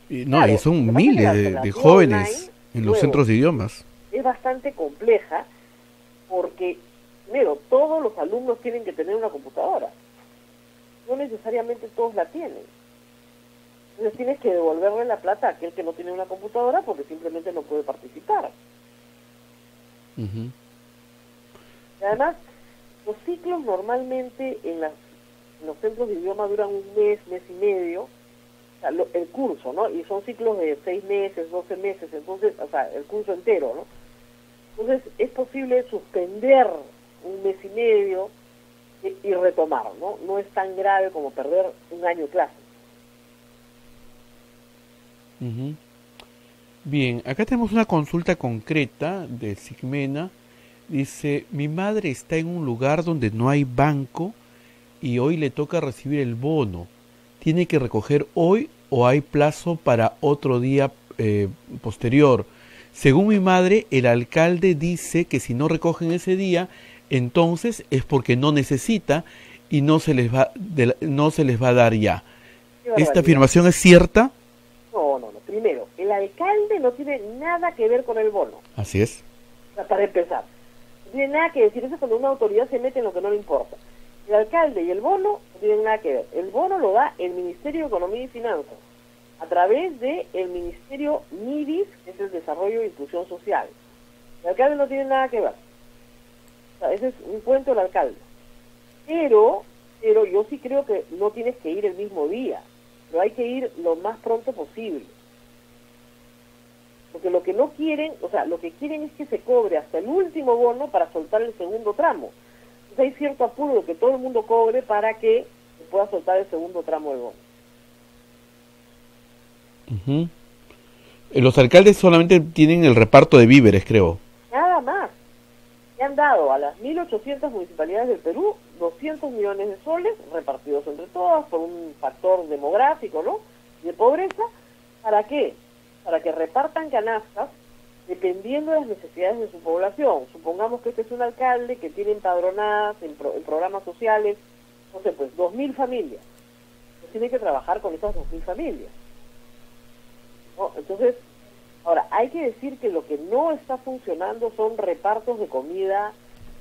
Claro, y son miles de jóvenes en los centros de idiomas. Es bastante compleja porque, primero, todos los alumnos tienen que tener una computadora. No necesariamente todos la tienen. Entonces tienes que devolverle la plata a aquel que no tiene una computadora porque simplemente no puede participar. Y además, los ciclos normalmente en los centros de idioma duran un mes y medio, o sea, el curso, ¿no? Y son ciclos de 6 meses, 12 meses, entonces, o sea, el curso entero, ¿no? Entonces, es posible suspender un mes y medio y retomar, ¿no? No es tan grave como perder un año de clase. Bien, acá tenemos una consulta concreta de Sigmena. Dice, mi madre está en un lugar donde no hay banco y hoy le toca recibir el bono. ¿Tiene que recoger hoy o hay plazo para otro día posterior? Según mi madre, el alcalde dice que si no recogen ese día, entonces es porque no necesita y no se les va a dar ya. ¿Esta afirmación es cierta? No. Primero, el alcalde no tiene nada que ver con el bono. Así es. O sea, para empezar, no tiene nada que decir. Eso es cuando una autoridad se mete en lo que no le importa. El alcalde y el bono no tienen nada que ver. El bono lo da el Ministerio de Economía y Finanzas a través del Ministerio MIDIS, que es el Desarrollo e Inclusión Social. El alcalde no tiene nada que ver. O sea, ese es un cuento del alcalde. Pero yo sí creo que no tienes que ir el mismo día, pero hay que ir lo más pronto posible. Porque lo que no quieren, o sea, lo que quieren es que se cobre hasta el último bono para soltar el segundo tramo. Entonces hay cierto apuro de que todo el mundo cobre para que se pueda soltar el segundo tramo del bono. Los alcaldes solamente tienen el reparto de víveres, creo. Nada más. Le han dado a las 1.800 municipalidades del Perú 200 millones de soles repartidos entre todas por un factor demográfico, ¿no?, de pobreza. ¿Para qué? Para que repartan canastas dependiendo de las necesidades de su población. Supongamos que este es un alcalde que tiene empadronadas en programas sociales, no sé, pues 2.000 familias. Pues tiene que trabajar con esas 2.000 familias, ¿no? Entonces, ahora, hay que decir que lo que no está funcionando son repartos de comida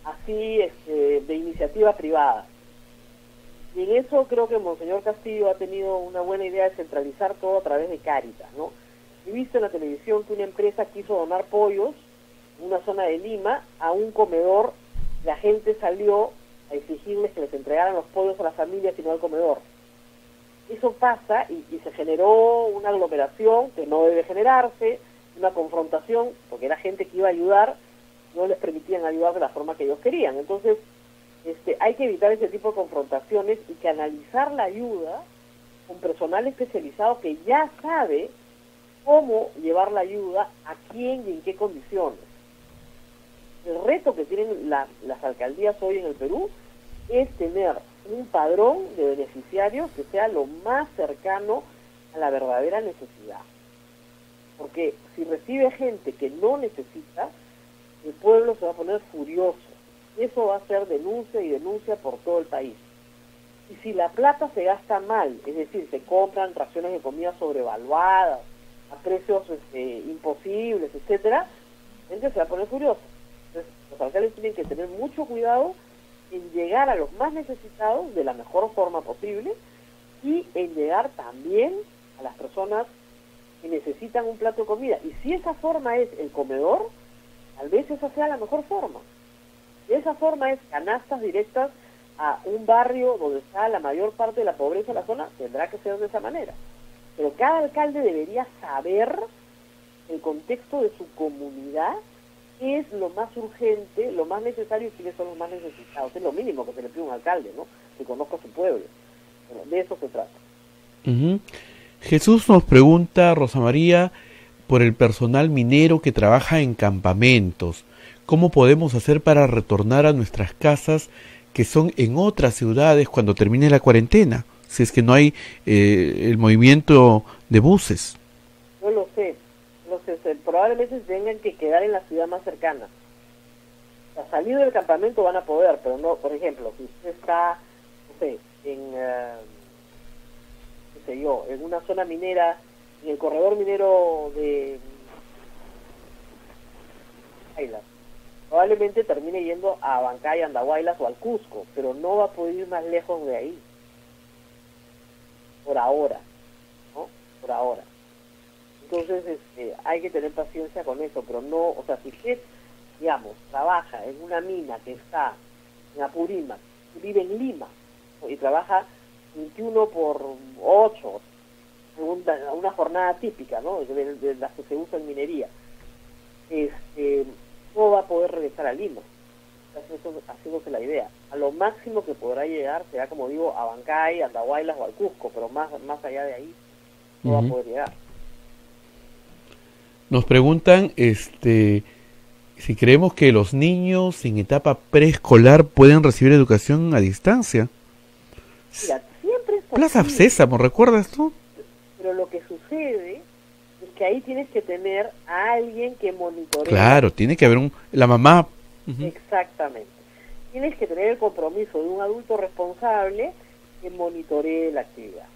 así de iniciativa privada. Y en eso creo que Monseñor Castillo ha tenido una buena idea de centralizar todo a través de Cáritas, ¿no? He visto en la televisión que una empresa quiso donar pollos en una zona de Lima a un comedor. La gente salió a exigirles que les entregaran los pollos a las familias y no al comedor. Eso pasa y se generó una aglomeración que no debe generarse, una confrontación, porque era gente que iba a ayudar, no les permitían ayudar de la forma que ellos querían. Entonces, hay que evitar ese tipo de confrontaciones y canalizar la ayuda con personal especializado que ya sabe cómo llevar la ayuda, a quién y en qué condiciones. El reto que tienen las alcaldías hoy en el Perú es tener un padrón de beneficiarios que sea lo más cercano a la verdadera necesidad. Porque si recibe gente que no necesita, el pueblo se va a poner furioso. Eso va a ser denuncia y denuncia por todo el país. Y si la plata se gasta mal, es decir, se compran raciones de comida sobrevaluadas, a precios imposibles, etcétera, la gente se va a poner furiosa. Entonces, los alcaldes tienen que tener mucho cuidado en llegar a los más necesitados de la mejor forma posible y en llegar también a las personas que necesitan un plato de comida. Y si esa forma es el comedor, tal vez esa sea la mejor forma. Si esa forma es canastas directas a un barrio donde está la mayor parte de la pobreza de la zona, tendrá que ser de esa manera. Pero cada alcalde debería saber el contexto de su comunidad, qué es lo más urgente, lo más necesario y quiénes son los más necesitados. Es lo mínimo que se le pide a un alcalde, ¿no? Que conozca a su pueblo. Bueno, de eso se trata. Jesús nos pregunta, Rosa María, por el personal minero que trabaja en campamentos. ¿Cómo podemos hacer para retornar a nuestras casas que son en otras ciudades cuando termine la cuarentena? Si es que no hay el movimiento de buses. No lo sé. Probablemente tengan que quedar en la ciudad más cercana. A salir del campamento van a poder, pero no, por ejemplo, si usted está, no sé, en, qué sé yo, en una zona minera, en el corredor minero de Andahuaylas, probablemente termine yendo a Abancay, Andahuaylas o al Cusco, pero no va a poder ir más lejos de ahí. Por ahora, ¿no? Por ahora. Entonces, hay que tener paciencia con eso, pero no, o sea, si usted, digamos, trabaja en una mina que está en Apurímac, vive en Lima, ¿no? Y trabaja 21 por 8, una jornada típica, ¿no? De las que se usa en minería, no va a poder regresar a Lima, haciéndose la idea. A lo máximo que podrá llegar será, como digo, a Abancay, Andahuaylas o al Cusco, pero más allá de ahí no va a poder llegar. Nos preguntan si creemos que los niños en etapa preescolar pueden recibir educación a distancia. Mira, siempre es Plaza Sésamo, ¿recuerdas tú? Pero lo que sucede es que ahí tienes que tener a alguien que monitoree. Claro, tiene que haber la mamá. Exactamente. Tienes que tener el compromiso de un adulto responsable que monitoree la actividad.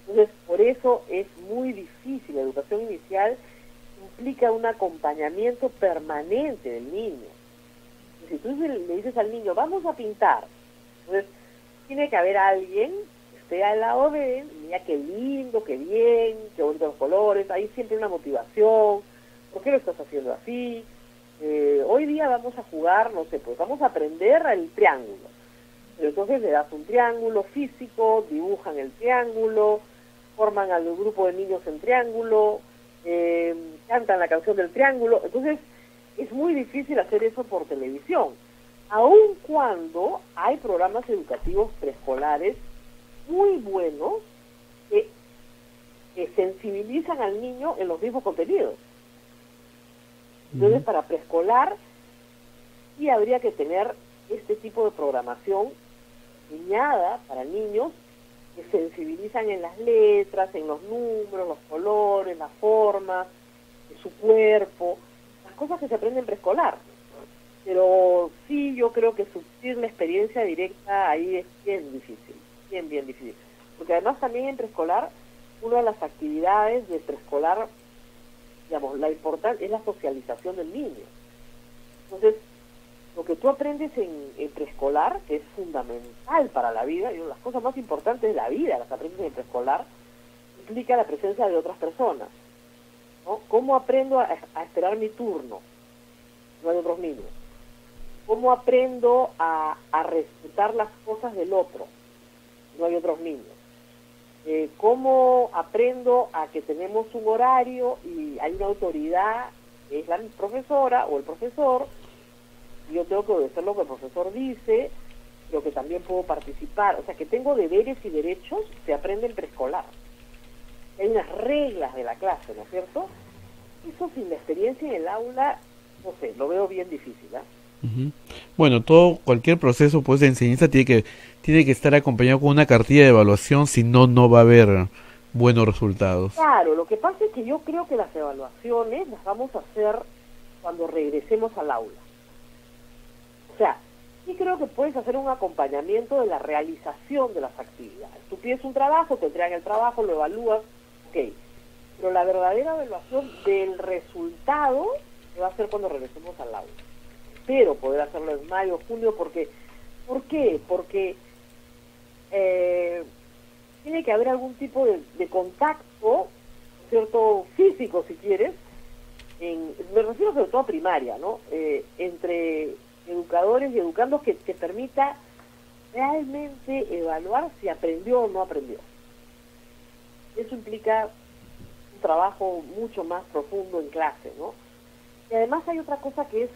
Entonces, por eso es muy difícil. La educación inicial implica un acompañamiento permanente del niño. Y si tú le dices al niño, vamos a pintar, entonces tiene que haber alguien que esté al lado de él, y mira qué lindo, qué bien, qué bonitos los colores, hay siempre una motivación, ¿por qué lo estás haciendo así? Hoy día vamos a jugar, no sé, pues vamos a aprender el triángulo. Pero entonces le das un triángulo físico, dibujan el triángulo, forman al grupo de niños en triángulo, cantan la canción del triángulo. Entonces es muy difícil hacer eso por televisión, aun cuando hay programas educativos preescolares muy buenos que sensibilizan al niño en los mismos contenidos. Entonces, para preescolar sí habría que tener este tipo de programación diseñada para niños que sensibilizan en las letras, en los números, los colores, las formas, de su cuerpo, las cosas que se aprenden en preescolar. Pero sí, yo creo que suplir la experiencia directa ahí es bien difícil, bien difícil. Porque además también en preescolar, una de las actividades de preescolar, digamos, la importante es la socialización del niño. Entonces, lo que tú aprendes en preescolar, que es fundamental para la vida, y las cosas más importantes de la vida las aprendes en preescolar, implica la presencia de otras personas, ¿no? ¿Cómo aprendo a esperar mi turno? No hay otros niños. ¿Cómo aprendo a respetar las cosas del otro? No hay otros niños. ¿Cómo aprendo a que tenemos un horario y hay una autoridad, que es la profesora o el profesor, y yo tengo que obedecer lo que el profesor dice, pero que también puedo participar, o sea, que tengo deberes y derechos, se aprende en preescolar. Hay unas reglas de la clase, ¿no es cierto? Eso sin la experiencia en el aula, no sé, lo veo bien difícil, ¿eh? Bueno, cualquier proceso pues de enseñanza tiene que estar acompañado con una cartilla de evaluación, si no, no va a haber buenos resultados. Claro, lo que pasa es que yo creo que las evaluaciones las vamos a hacer cuando regresemos al aula. O sea, sí creo que puedes hacer un acompañamiento de la realización de las actividades. Tú pides un trabajo, te entregan el trabajo, lo evalúas, ok. Pero la verdadera evaluación del resultado se va a hacer cuando regresemos al aula. Espero poder hacerlo en mayo, junio, porque ¿por qué? Porque tiene que haber algún tipo de contacto, cierto, físico, si quieres, me refiero sobre todo a primaria, ¿no? Entre educadores y educandos que permita realmente evaluar si aprendió o no aprendió. Eso implica un trabajo mucho más profundo en clase, ¿no? Y además hay otra cosa que es,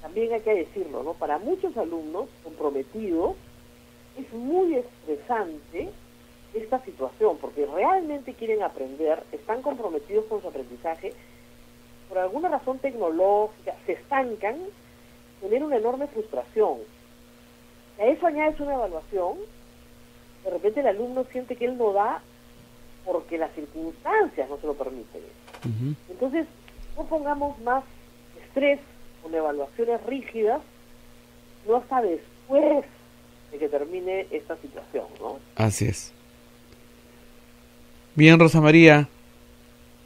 también hay que decirlo, ¿no? Para muchos alumnos comprometidos es muy estresante esta situación, porque realmente quieren aprender, están comprometidos con su aprendizaje, por alguna razón tecnológica, se estancan, tener una enorme frustración. Y a eso añades una evaluación, de repente el alumno siente que él no da porque las circunstancias no se lo permiten. Entonces, no pongamos más estrés con evaluaciones rígidas, no hasta después de que termine esta situación, ¿no? Así es. Bien, Rosa María,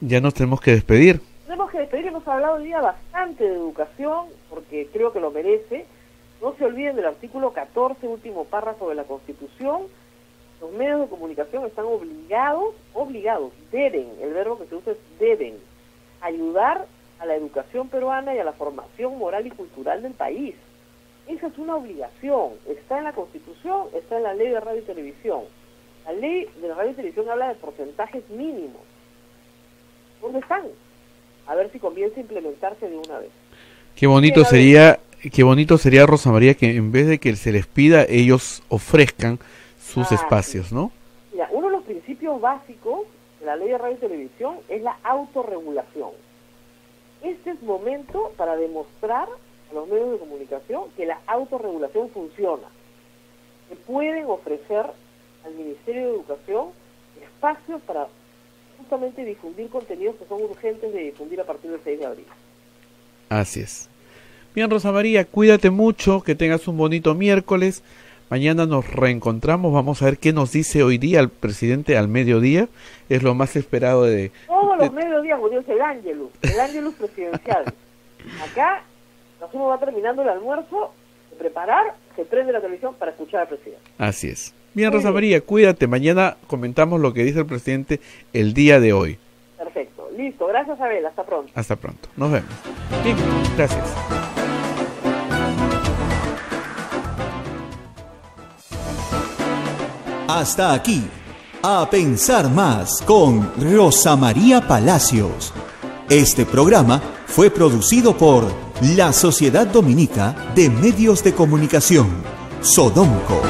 ya nos tenemos que despedir. Tenemos que despedir, hemos hablado hoy día bastante de educación, porque creo que lo merece. No se olviden del artículo 14, último párrafo de la Constitución. Los medios de comunicación están obligados, deben, el verbo que se usa es deben, ayudar a la educación peruana y a la formación moral y cultural del país. Esa es una obligación, está en la Constitución, está en la Ley de Radio y Televisión. La Ley de Radio y Televisión habla de porcentajes mínimos. ¿Dónde están? A ver si comienza a implementarse de una vez. Qué bonito sería, Rosa María, que en vez de que se les pida, ellos ofrezcan sus espacios, ¿no? Mira, uno de los principios básicos de la Ley de Radio y Televisión es la autorregulación. Este es momento para demostrar a los medios de comunicación que la autorregulación funciona, que pueden ofrecer al Ministerio de Educación espacios para justamente difundir contenidos que son urgentes de difundir a partir del 6 de abril. Así es. Bien, Rosa María, cuídate mucho, que tengas un bonito miércoles. Mañana nos reencontramos, vamos a ver qué nos dice hoy día el presidente al mediodía. Es lo más esperado de... Todos los mediodías, como dice el Ángelus presidencial. Acá, uno va terminando el almuerzo, de preparar, se prende la televisión para escuchar al presidente. Así es. Bien, Rosa María, cuídate. Mañana comentamos lo que dice el presidente el día de hoy. Perfecto. Listo. Gracias, Abel. Hasta pronto. Hasta pronto. Nos vemos. Bien, gracias. Hasta aquí, A Pensar Más con Rosa María Palacios. Este programa fue producido por la Sociedad Dominica de Medios de Comunicación, Sodomco.